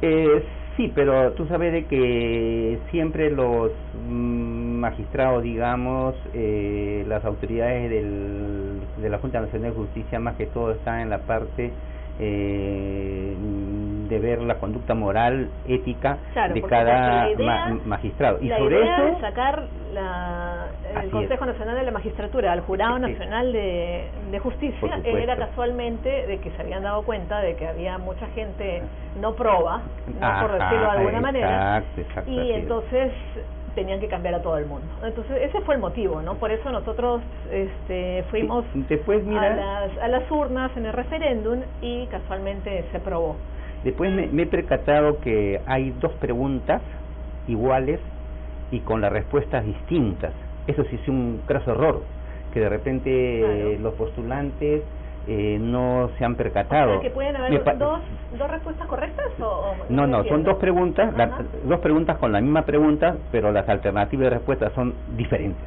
Sí, pero tú sabes de que siempre los magistrados, digamos, las autoridades de la Junta Nacional de Justicia, más que todo están en la parte de ver la conducta moral, ética de cada magistrado. Y sobre idea eso de sacar el Consejo Nacional de la Magistratura al Jurado Nacional de Justicia era casualmente de que se habían dado cuenta de que había mucha gente no proba, ¿no? Por decirlo de alguna manera, y entonces tenían que cambiar a todo el mundo. Entonces ese fue el motivo, ¿no? Por eso nosotros fuimos después, mira, a las urnas en el referéndum y casualmente se aprobó. Después me he percatado que hay 2 preguntas iguales y con las respuestas distintas. Eso sí es un craso error, que de repente los postulantes no se han percatado. O sea, que pueden haber dos respuestas correctas o no, son 2 preguntas, 2 preguntas con la misma pregunta, pero las alternativas de respuesta son diferentes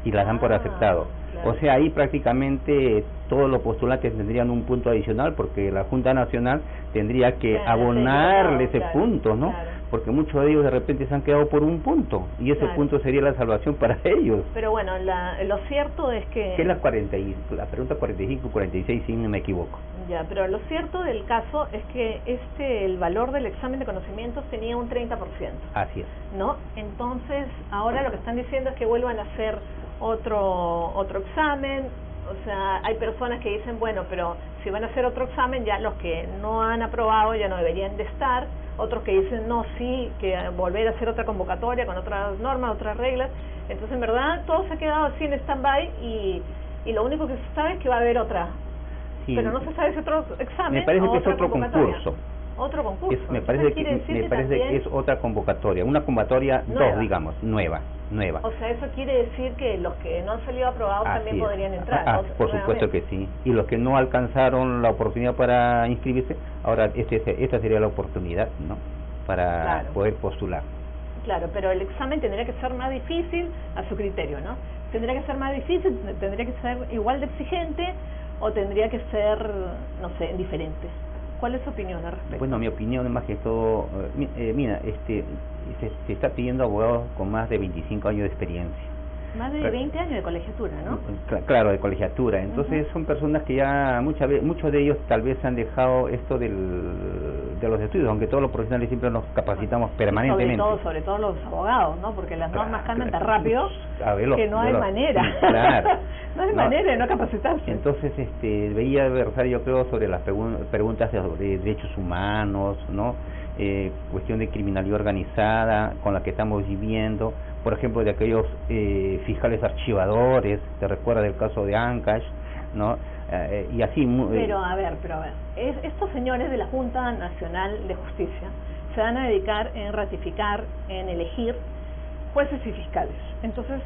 y las dan por aceptado. O sea, ahí prácticamente todos los postulantes tendrían un punto adicional, porque la Junta Nacional tendría que abonarle ese punto, ¿no? Porque muchos de ellos de repente se han quedado por un punto, y ese punto sería la salvación para ellos. Pero bueno, lo cierto es que... Que es la pregunta 45, 46, si no me equivoco. Ya, pero lo cierto del caso es que el valor del examen de conocimientos tenía un 30%. Así es. ¿No? Entonces, ahora lo que están diciendo es que vuelvan a hacer otro examen. O sea, hay personas que dicen, bueno, pero si van a hacer otro examen, ya los que no han aprobado ya no deberían de estar. Otros que dicen, no, sí, que volver a hacer otra convocatoria con otras normas, otras reglas. Entonces, en verdad, todo se ha quedado así en stand-by y lo único que se sabe es que va a haber otra. Sí, pero no se sabe si otro examen. Me parece que es otro concurso. Otro concurso. Me parece que es otra convocatoria, una convocatoria nueva. 2, digamos, nueva. O sea, eso quiere decir que los que no han salido aprobados también podrían entrar. Por supuesto que sí. Y los que no alcanzaron la oportunidad para inscribirse, ahora esta sería la oportunidad, ¿no? Para poder postular. Claro, pero el examen tendría que ser más difícil a su criterio, ¿no? Tendría que ser más difícil, tendría que ser igual de exigente o tendría que ser, no sé, diferente. ¿Cuál es su opinión al respecto? Bueno, mi opinión es más que todo, mira, se está pidiendo abogados con más de 25 años de experiencia. Más de 20 años de colegiatura, ¿no? Claro, de colegiatura. Entonces son personas que ya muchos de ellos tal vez han dejado esto de los estudios, aunque todos los profesionales siempre nos capacitamos permanentemente. Sobre todo los abogados, ¿no? Porque las normas cambian tan rápido que no hay manera. Claro. No hay manera de no capacitarse. Entonces, veía versar, yo creo, sobre las preguntas sobre derechos humanos, ¿no? Cuestión de criminalidad organizada con la que estamos viviendo, por ejemplo, de aquellos fiscales archivadores, te recuerda del caso de Ancash, ¿no? Y así... Pero a ver, estos señores de la Junta Nacional de Justicia se van a dedicar en ratificar, en elegir jueces y fiscales. Entonces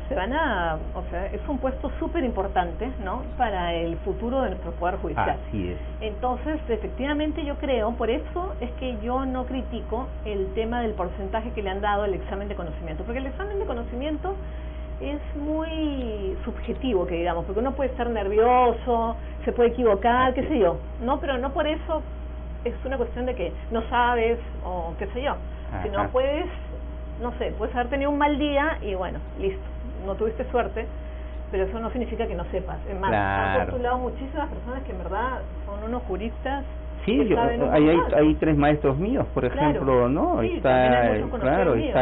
o sea, es un puesto súper importante, ¿no? Para el futuro de nuestro Poder Judicial. Así es. Entonces, efectivamente yo creo, por eso es que yo no critico el tema del porcentaje que le han dado al examen de conocimiento, porque el examen de conocimiento es muy subjetivo, que digamos, porque uno puede estar nervioso, se puede equivocar, qué sé yo, ¿no? Pero no por eso es una cuestión de que no sabes o qué sé yo, sino puedes, no sé, puedes haber tenido un mal día y bueno, listo, no tuviste suerte, pero eso no significa que no sepas. Es más, han postulado muchísimas personas que en verdad son unos juristas. Sí, hay 3 maestros míos, por ejemplo, ¿no? Sí, está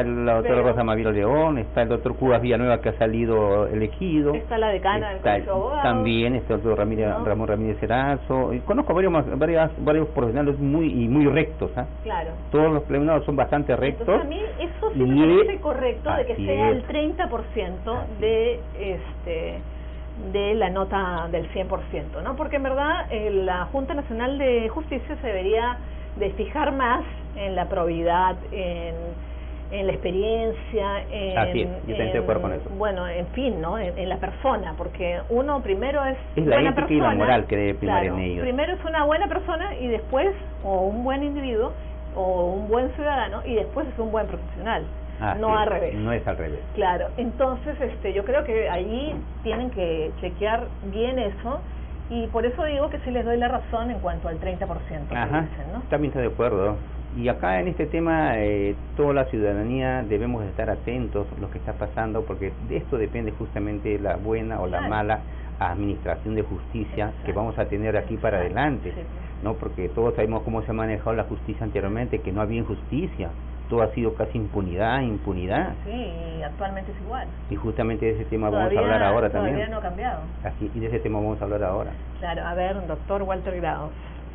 la doctora Rosa Mavilo León, está el doctor Cubas Villanueva, que ha salido elegido. Está la decana del Colegio de Abogados. También está el doctor Ramón Ramírez Erazo. Y conozco varios profesionales muy rectos, ¿ah? Claro. Todos los plenados son bastante rectos. Entonces, a mí eso sí me parece correcto, de que sea el 30% de la nota del 100%, ¿no? Porque en verdad la Junta Nacional de Justicia se debería de fijar más en la probidad, en la experiencia, Así es, yo estoy de acuerdo con eso. Bueno, en fin, ¿no? En la persona, porque uno primero es la buena ética persona, y la moral que debe primar en ellos. Primero es una buena persona y después, o un buen individuo, o un buen ciudadano, y después es un buen profesional. No al revés. No es al revés. Claro, entonces yo creo que allí tienen que chequear bien eso, y por eso digo que sí les doy la razón en cuanto al 30% que dicen, ¿no? También estoy de acuerdo. Y acá en este tema, toda la ciudadanía debemos estar atentos a lo que está pasando, porque de esto depende justamente la buena o la mala administración de justicia que vamos a tener aquí para adelante, ¿no? Porque todos sabemos cómo se ha manejado la justicia anteriormente, que no había injusticia. Todo ha sido casi impunidad. Sí, y actualmente es igual. Y justamente de ese tema vamos a hablar ahora también. Todavía no ha cambiado. Así, y de ese tema vamos a hablar ahora. Claro, a ver, doctor Walter Grados,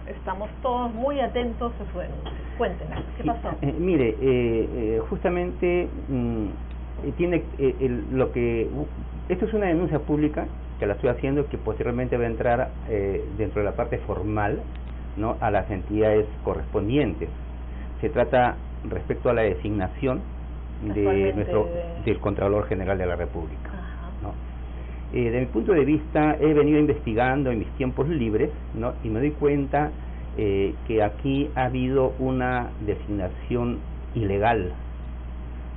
estamos todos muy atentos a su denuncia. Cuéntenos, ¿qué pasó? Mire, justamente esto es una denuncia pública que la estoy haciendo, que posteriormente va a entrar dentro de la parte formal, ¿no?, a las entidades correspondientes. Se trata respecto a la designación del Contralor General de la República, ¿no? De mi punto de vista, he venido investigando en mis tiempos libres, ¿no?, y me doy cuenta que aquí ha habido una designación ilegal,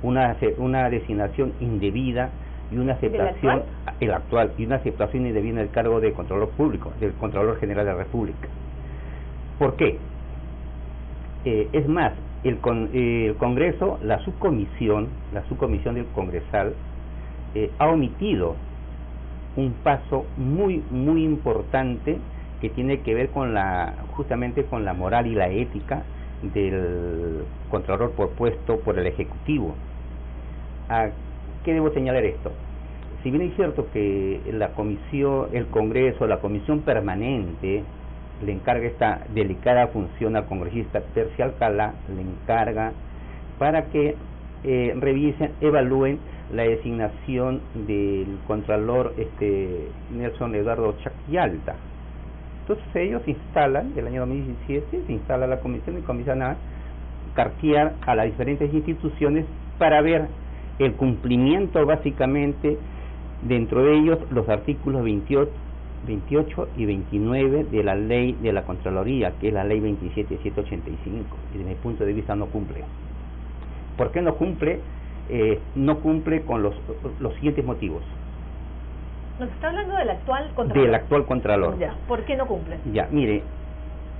una designación indebida y una aceptación, el actual, y una aceptación indebida del cargo de Contralor Público, del Contralor General de la República. ¿Por qué? Es más, el Congreso, la subcomisión del Congresal, ha omitido un paso muy importante que tiene que ver con justamente con la moral y la ética del Contralor propuesto por el Ejecutivo. ¿A qué debo señalar esto? Si bien es cierto que el Congreso, la comisión permanente, le encarga esta delicada función al congresista Percy Alcalá, le encarga para que revisen, evalúen la designación del Contralor Nelson Eduardo Chac Yalta. Entonces ellos instalan, el año 2017, se instala la comisión y comienzan a cartear a las diferentes instituciones para ver el cumplimiento, básicamente, dentro de ellos los artículos 28 y 29 de la ley de la Contraloría, que es la ley 27785, y desde mi punto de vista no cumple. ¿Por qué no cumple? No cumple con los siguientes motivos. Nos está hablando del actual Contralor. Del actual Contralor. Ya, ¿por qué no cumple? Ya, mire,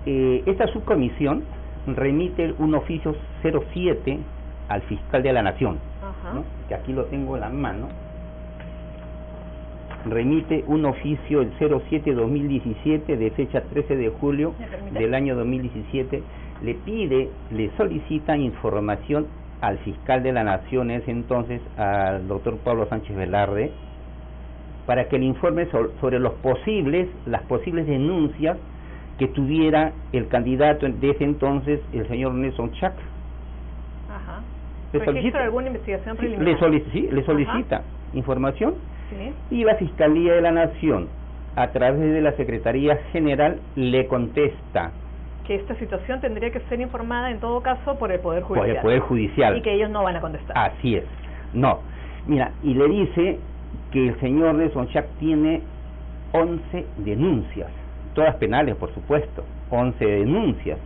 esta subcomisión remite un oficio 07 al fiscal de la Nación, ¿no? Que aquí lo tengo en la mano. Remite un oficio, el 07-2017, de fecha 13 de julio del año 2017, le solicita información al fiscal de la Nación, en ese entonces, al doctor Pablo Sánchez Velarde, para que le informe sobre las posibles denuncias que tuviera el candidato de ese entonces, el señor Nelson Chac. ¿Registra alguna investigación preliminar? Le solicita información. Sí. Y la Fiscalía de la Nación, a través de la Secretaría General, le contesta que esta situación tendría que ser informada en todo caso por el Poder Judicial. Por el Poder Judicial. Y que ellos no van a contestar. Así es. No. Mira, y le dice que el señor Nelson Chac tiene 11 denuncias, todas penales, por supuesto, 11 denuncias,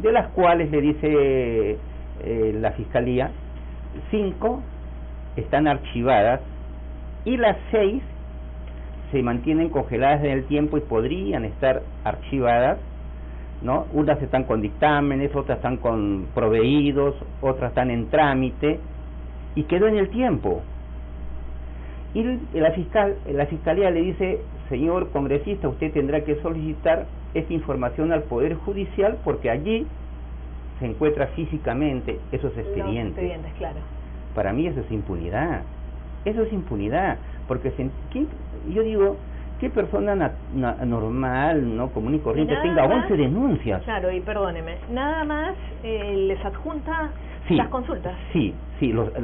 de las cuales le dice la Fiscalía, 5 están archivadas y las 6 se mantienen congeladas en el tiempo y podrían estar archivadas, ¿no? Unas están con dictámenes, otras están con proveídos, otras están en trámite, y quedó en el tiempo. Y la Fiscalía le dice, señor congresista, usted tendrá que solicitar esta información al Poder Judicial porque allí se encuentra físicamente esos expedientes. Los expedientes, claro. Para mí eso es impunidad. Eso es impunidad, porque yo digo, ¿qué persona normal, no común y corriente tenga 11 denuncias? Claro, y perdóneme, nada más les adjunta las consultas. Sí,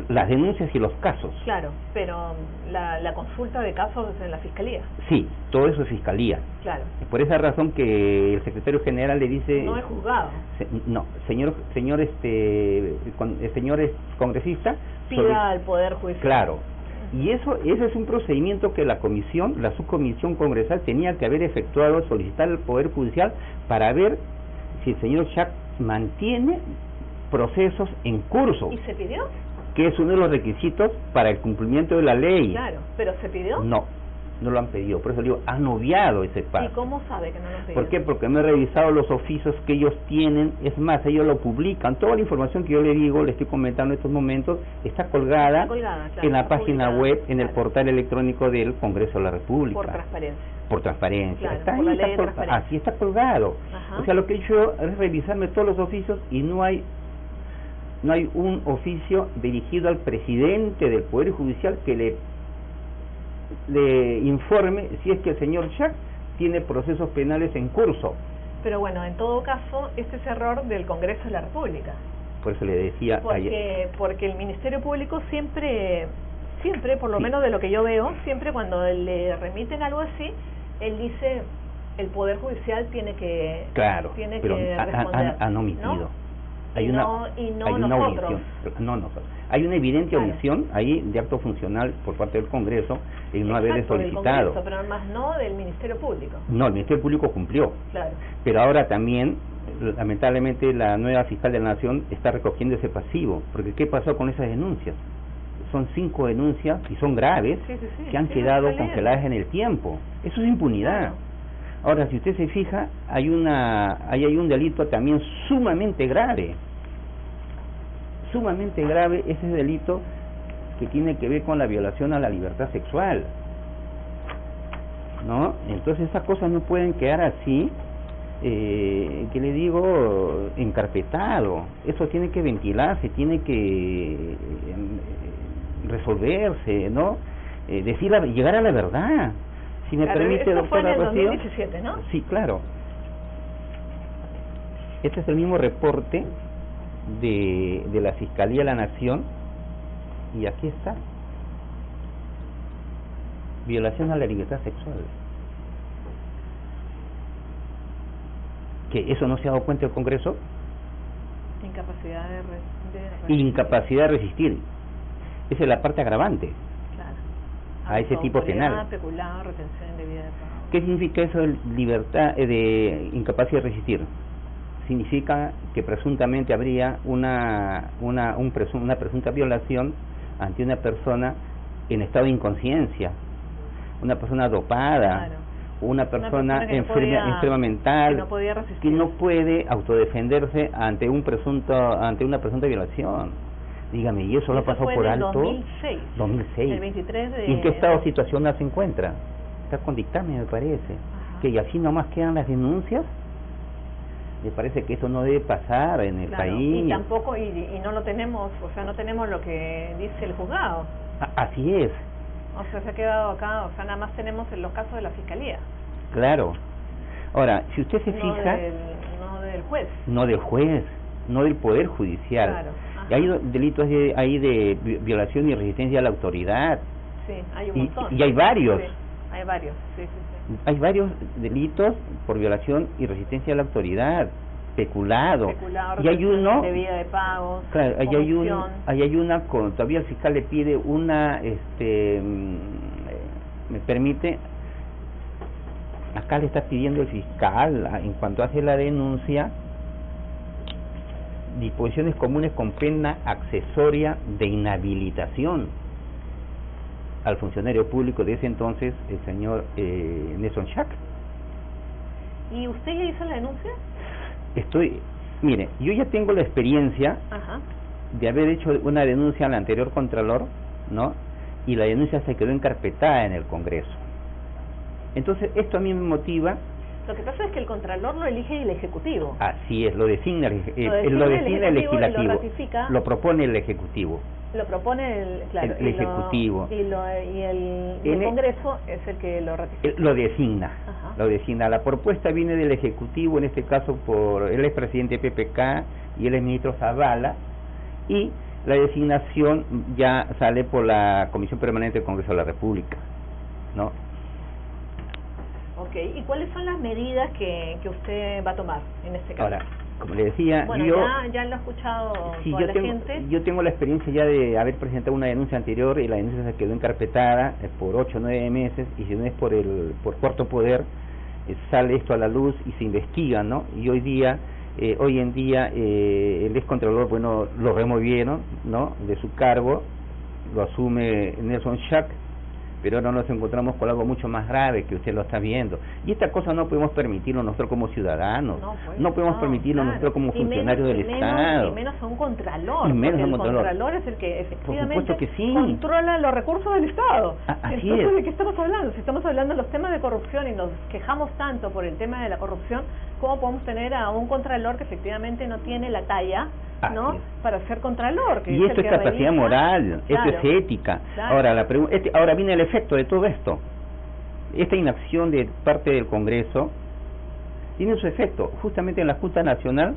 las denuncias y los casos. Claro, pero la consulta de casos es en la Fiscalía. Sí, todo eso es Fiscalía. Claro. Por esa razón que el secretario general le dice... No es juzgado. No, señor congresista... Pida al Poder Judicial. Claro. Y ese es un procedimiento que la subcomisión congresal tenía que haber efectuado, solicitar al Poder Judicial para ver si el señor Chac mantiene procesos en curso. ¿Y se pidió? Que es uno de los requisitos para el cumplimiento de la ley. Claro, ¿pero se pidió? No lo han pedido, por eso digo, han obviado ese paso. ¿Y cómo sabe que no lo pidieron? ¿Por qué? Porque me he revisado los oficios que ellos tienen, es más, ellos lo publican, toda la información que yo le digo, le estoy comentando en estos momentos, está colgada claro, en la página web, en el portal electrónico del Congreso de la República. Por transparencia. Por transparencia. Claro, está por la ahí, ley de transparencia. Así está colgado. Ajá. O sea, lo que he hecho es revisarme todos los oficios y no hay un oficio dirigido al presidente del Poder Judicial que le informe si es que el señor Chac tiene procesos penales en curso. Pero bueno, en todo caso, este es error del Congreso de la República. Por eso le decía ayer. Porque el Ministerio Público siempre, por lo menos de lo que yo veo, siempre cuando le remiten algo así, él dice, el Poder Judicial tiene que responder. Han omitido. ¿No? Hay y una nosotros. Hay una evidente omisión ahí de acto funcional por parte del Congreso en no haberle solicitado. Congreso, pero más no del Ministerio Público. No, el Ministerio Público cumplió. Claro. Pero ahora también, lamentablemente, la nueva fiscal de la Nación está recogiendo ese pasivo, porque ¿qué pasó con esas denuncias? son 5 denuncias, y son graves, que han quedado congeladas en el tiempo. Eso es impunidad. Claro. Ahora, si usted se fija, hay un delito también sumamente grave. Sumamente grave ese delito que tiene que ver con la violación a la libertad sexual, ¿no? Entonces esas cosas no pueden quedar así, que le digo, encarpetado. Eso tiene que ventilarse, tiene que resolverse, ¿no? Llegar a la verdad. Si me permite, doctora Rocío. 2017, ¿no? Sí, claro. Este es el mismo reporte de la Fiscalía de la Nación, y aquí está: violación a la libertad sexual. ¿Que eso no se ha dado cuenta el Congreso? Incapacidad de incapacidad de resistir. Esa es la parte agravante. Claro. A ese tipo penal. Peculado, retención indebida de pago. ¿Qué significa eso de libertad, de incapacidad de resistir? Significa que presuntamente habría una presunta violación ante una persona en estado de inconsciencia, una persona dopada, claro, una persona enferma mental, que no puede autodefenderse ante una presunta violación. Dígame, ¿y eso lo ha pasado por alto? 2006. El 23 de... ¿Y en qué estado situacional se encuentra? Está con dictamen, me parece. Ajá. Que y así nomás quedan las denuncias. Me parece que eso no debe pasar en el país. Y tampoco, y no lo tenemos, o sea, no tenemos lo que dice el juzgado. Así es. O sea, se ha quedado acá, o sea, nada más tenemos en los casos de la Fiscalía. Claro. Ahora, si usted se fija... No del juez. No del juez, no del Poder Judicial. Claro. Y hay delitos de violación y resistencia a la autoridad. Sí, hay un montón. Y hay varios. Sí, hay varios, sí. Hay varios delitos por violación y resistencia a la autoridad, peculado, y hay uno debida de pagos, claro, hay una con, todavía el fiscal le pide una, me permite, acá le está pidiendo el fiscal, en cuanto hace la denuncia, disposiciones comunes con pena accesoria de inhabilitación al funcionario público de ese entonces, el señor Nelson Schack. ¿Y usted ya hizo la denuncia? Mire, yo ya tengo la experiencia de haber hecho una denuncia al anterior Contralor, ¿no? Y la denuncia se quedó encarpetada en el Congreso. Entonces, esto a mí me motiva. Lo que pasa es que el Contralor lo elige el Ejecutivo. Así es, lo designa el Legislativo, lo propone el Ejecutivo. Lo propone el Ejecutivo. Y el Congreso es el que lo ratifica. Lo designa. Lo designa. La propuesta viene del Ejecutivo, en este caso por él es presidente de PPK y él es ministro Zavala, y la designación ya sale por la Comisión Permanente del Congreso de la República, ¿no? Ok, ¿y cuáles son las medidas que usted va a tomar en este caso? Ahora, como le decía, bueno, ya lo ha escuchado toda la gente. Yo tengo la experiencia ya de haber presentado una denuncia anterior y la denuncia se quedó encarpetada por 8 o 9 meses, y si no es por cuarto poder, sale esto a la luz y se investiga, ¿no? Y hoy en día el excontralor, bueno, lo removieron, ¿no?, de su cargo, lo asume Nelson Schack, pero ahora nos encontramos con algo mucho más grave, que usted lo está viendo. Y esta cosa no podemos permitirlo nosotros como ciudadanos, no podemos permitirlo nosotros como funcionarios del Estado. Y menos a un contralor, el contralor es el que efectivamente sí controla los recursos del Estado. Así Entonces, es. ¿de qué estamos hablando? Si estamos hablando de los temas de corrupción y nos quejamos tanto por el tema de la corrupción, ¿cómo podemos tener a un contralor que efectivamente no tiene la talla, ¿no?, para ser contralor? Y esto es capacidad moral, esto es ética. Ahora, ahora viene el efecto de todo esto. Esta inacción de parte del Congreso tiene su efecto justamente en la Junta Nacional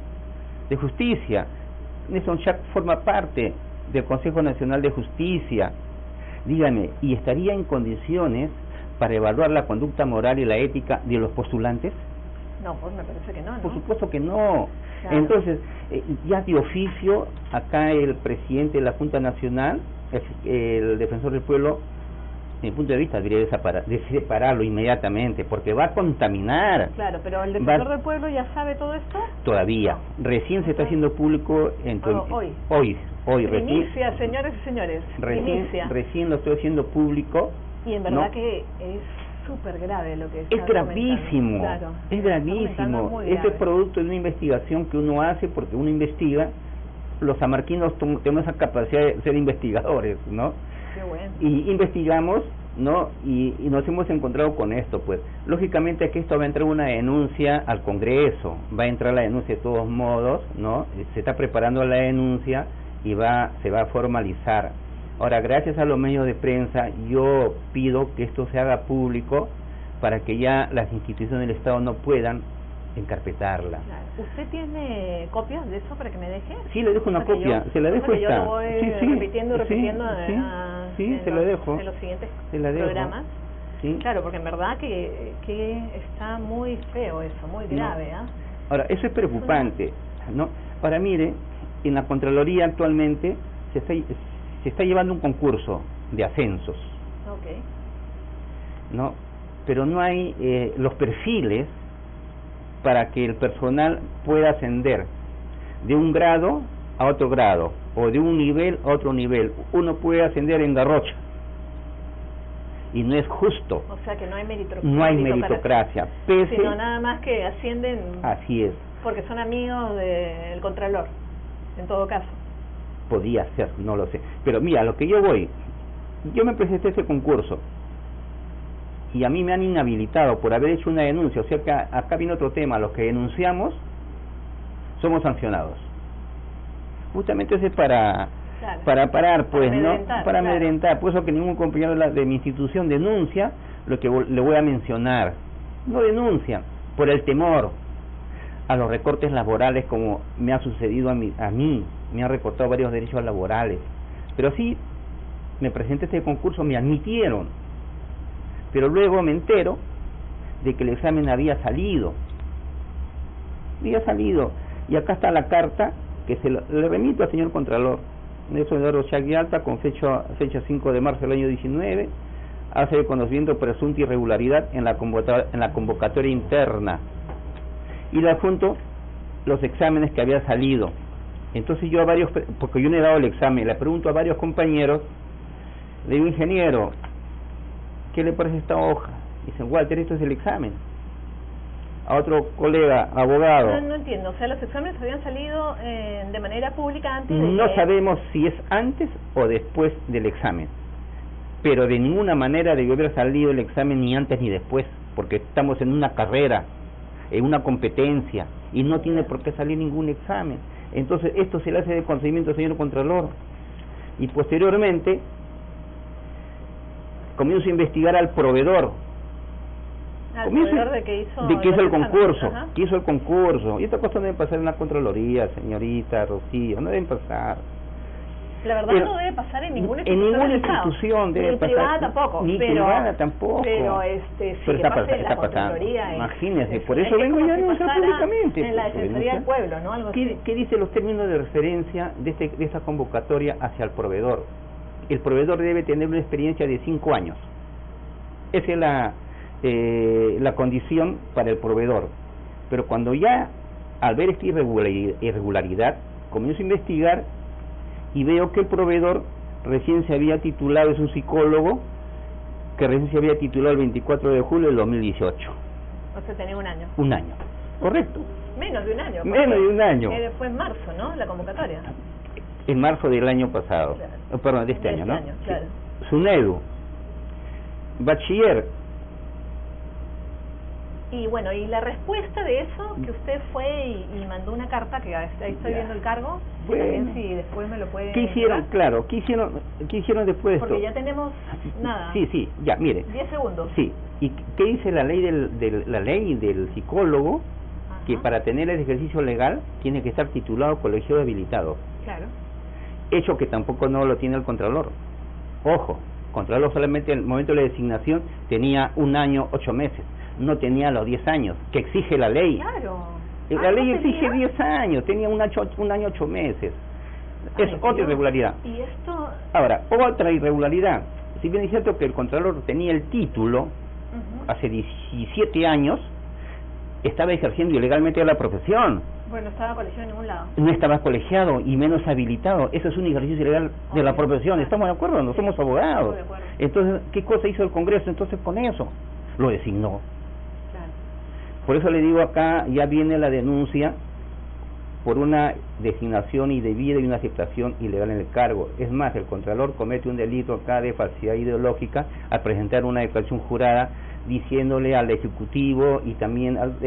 de Justicia. Nelson Schack forma parte del Consejo Nacional de Justicia. Dígame, ¿y estaría en condiciones para evaluar la conducta moral y la ética de los postulantes? No, pues me parece que no, ¿no? Por supuesto que no. Claro. Entonces, ya de oficio, acá el presidente de la Junta Nacional, el defensor del pueblo, desde mi punto de vista, debería separarlo inmediatamente, porque va a contaminar. Claro, pero el defensor del pueblo ya sabe todo esto. Todavía. Recién se está haciendo público hoy. Hoy primicia, señores y señores, recién lo estoy haciendo público. Y en verdad que es súper grave lo que está es gravísimo, claro, es gravísimo. Este es producto de una investigación que uno hace porque uno investiga. Los samarquinos tenemos esa capacidad de ser investigadores, ¿no? Qué bueno. Y investigamos, ¿no? Y nos hemos encontrado con esto, pues. Lógicamente que esto va a entrar una denuncia al Congreso, va a entrar la denuncia de todos modos, ¿no? Se está preparando la denuncia y se va a formalizar. Ahora, gracias a los medios de prensa, yo pido que esto se haga público para que ya las instituciones del Estado no puedan encarpetarla. Claro. ¿Usted tiene copias de eso para que me deje? Sí, le dejo una copia, se la dejo esta. Yo lo voy repitiendo se la dejo. En los siguientes programas. Sí. Claro, porque en verdad que está muy feo eso, muy grave. ¿eh? Ahora, eso es preocupante, ¿no? Ahora, mire, en la Contraloría actualmente se está llevando un concurso de ascensos. Okay. ¿No? Pero no hay los perfiles para que el personal pueda ascender de un grado a otro grado o de un nivel a otro nivel. Uno puede ascender en garrocha y no es justo. O sea que no hay meritocracia. Sino nada más que ascienden. Así es. Porque son amigos del Contralor, en todo caso. Podía ser, no lo sé. Pero mira, lo que yo me presenté a ese concurso y a mí me han inhabilitado por haber hecho una denuncia. O sea que acá viene otro tema: los que denunciamos somos sancionados. Justamente eso es para parar, pues, para amedrentar. Por eso que ningún compañero de mi institución denuncia lo que le voy a mencionar. No denuncian por el temor a los recortes laborales, como me ha sucedido a mí. Me han recortado varios derechos laborales. Pero sí, me presenté a este concurso, me admitieron. Pero luego me entero de que el examen había salido. Y acá está la carta que le remito al señor Contralor Nelson Eduardo Chaguialta, con fecha 5 de marzo del año 19, hace de conocimiento presunta irregularidad en la convocatoria interna. Y le adjunto los exámenes que había salido. Entonces yo porque yo no he dado el examen, le pregunto a varios compañeros, le digo: ingeniero, ¿qué le parece esta hoja? Dicen: Walter, esto es el examen. A otro colega, abogado. No entiendo, o sea, los exámenes habían salido de manera pública antes de No sabemos si es antes o después del examen, pero de ninguna manera debió haber salido el examen ni antes ni después, porque estamos en una carrera, en una competencia, y no tiene por qué salir ningún examen. Entonces esto se le hace de conocimiento al señor Contralor, y posteriormente comienzo a investigar al proveedor. De que hizo el concurso. Y esta cosa no debe pasar en la Contraloría, señorita Rocío, no deben pasar. La verdad no debe pasar en ninguna institución debe pasar. Privada tampoco. Privada tampoco. Pero está pasando. Imagínese, por eso vengo yo a denunciar públicamente. En la Defensoría del Pueblo, ¿no? Algo así. ¿Qué dice los términos de referencia de esta convocatoria hacia el proveedor? El proveedor debe tener una experiencia de 5 años. Esa es la condición para el proveedor. Pero cuando ya, al ver esta irregularidad, comienzo a investigar y veo que el proveedor recién se había titulado, es un psicólogo que recién se había titulado el 24 de julio del 2018. O sea, tenía un año. Un año, correcto. Menos de un año. Menos de un año. Fue en marzo, ¿no? La convocatoria. En marzo del año pasado. Claro. Perdón, de este año, ¿no? Claro. Sí. SUNEDU. Bachiller. Y bueno, y la respuesta de eso, que usted fue y mandó una carta, que ahí estoy viendo el cargo, también si después me lo puede... ¿Qué hicieron? Claro, ¿qué hicieron después de esto? Porque ya tenemos nada. Sí, ya, mire. 10 segundos. Sí, ¿y qué dice la ley del psicólogo? Ajá. Que para tener el ejercicio legal tiene que estar titulado colegiado habilitado. Claro. Hecho que tampoco no lo tiene el Contralor. Ojo, Contralor solamente en el momento de la designación tenía 1 año 8 meses. No tenía los 10 años, que exige la ley. Claro. La ley exige 10 años, tenía 1 año 8 meses. Es otra irregularidad. ¿Y esto? Ahora, otra irregularidad. Si bien es cierto que el Contralor tenía el título hace 17 años, estaba ejerciendo ilegalmente la profesión. Bueno, no estaba colegiado en ningún lado. No estaba colegiado y menos habilitado. Eso es un ejercicio ilegal de la profesión. ¿Estamos de acuerdo? No somos abogados. Entonces, ¿qué cosa hizo el Congreso entonces con eso? Lo designó. Claro. Por eso le digo acá, ya viene la denuncia por una designación indebida y una aceptación ilegal en el cargo. Es más, el Contralor comete un delito acá de falsedad ideológica al presentar una declaración jurada diciéndole al Ejecutivo y también al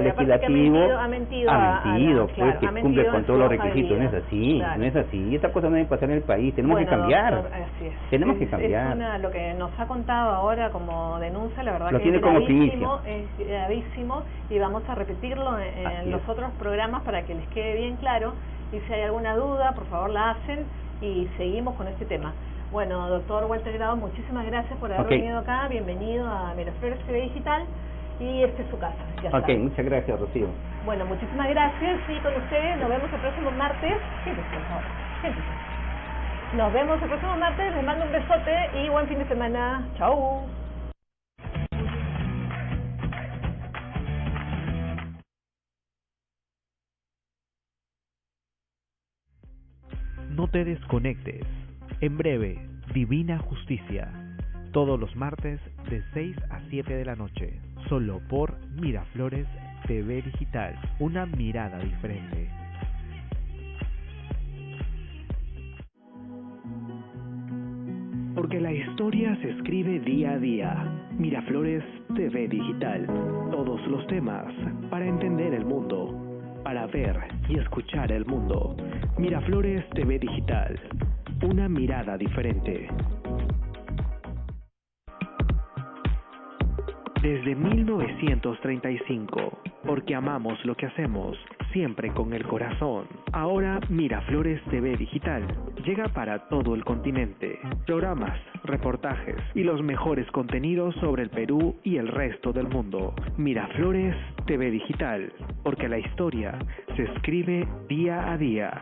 Legislativo, ha mentido, pues que cumple con todos los requisitos. No es así, claro. No es así. Esta cosa no debe pasar en el país, tenemos que cambiar. Doctor, así es. Tenemos que cambiar. Lo que nos ha contado ahora como denuncia, la verdad lo que tiene es como gravísimo, es gravísimo, y vamos a repetirlo en los otros programas para que les quede bien claro, y si hay alguna duda, por favor la hacen y seguimos con este tema. Bueno, doctor Walter Grado, muchísimas gracias por haber venido acá. Bienvenido a Miraflores TV Digital. Y esta es su casa. Ya está. Muchas gracias, Rocío. Bueno, muchísimas gracias. Y con ustedes nos vemos el próximo martes. Siéntese, por favor. Siéntese. Nos vemos el próximo martes. Les mando un besote y buen fin de semana. Chau. No te desconectes. En breve, Divina Justicia. Todos los martes de 6 a 7 de la noche. Solo por Miraflores TV Digital. Una mirada diferente. Porque la historia se escribe día a día. Miraflores TV Digital. Todos los temas para entender el mundo. Para ver y escuchar el mundo. Miraflores TV Digital. Una mirada diferente. Desde 1935, porque amamos lo que hacemos, siempre con el corazón. Ahora Miraflores TV Digital llega para todo el continente. Programas, reportajes y los mejores contenidos sobre el Perú y el resto del mundo. Miraflores TV Digital, porque la historia se escribe día a día.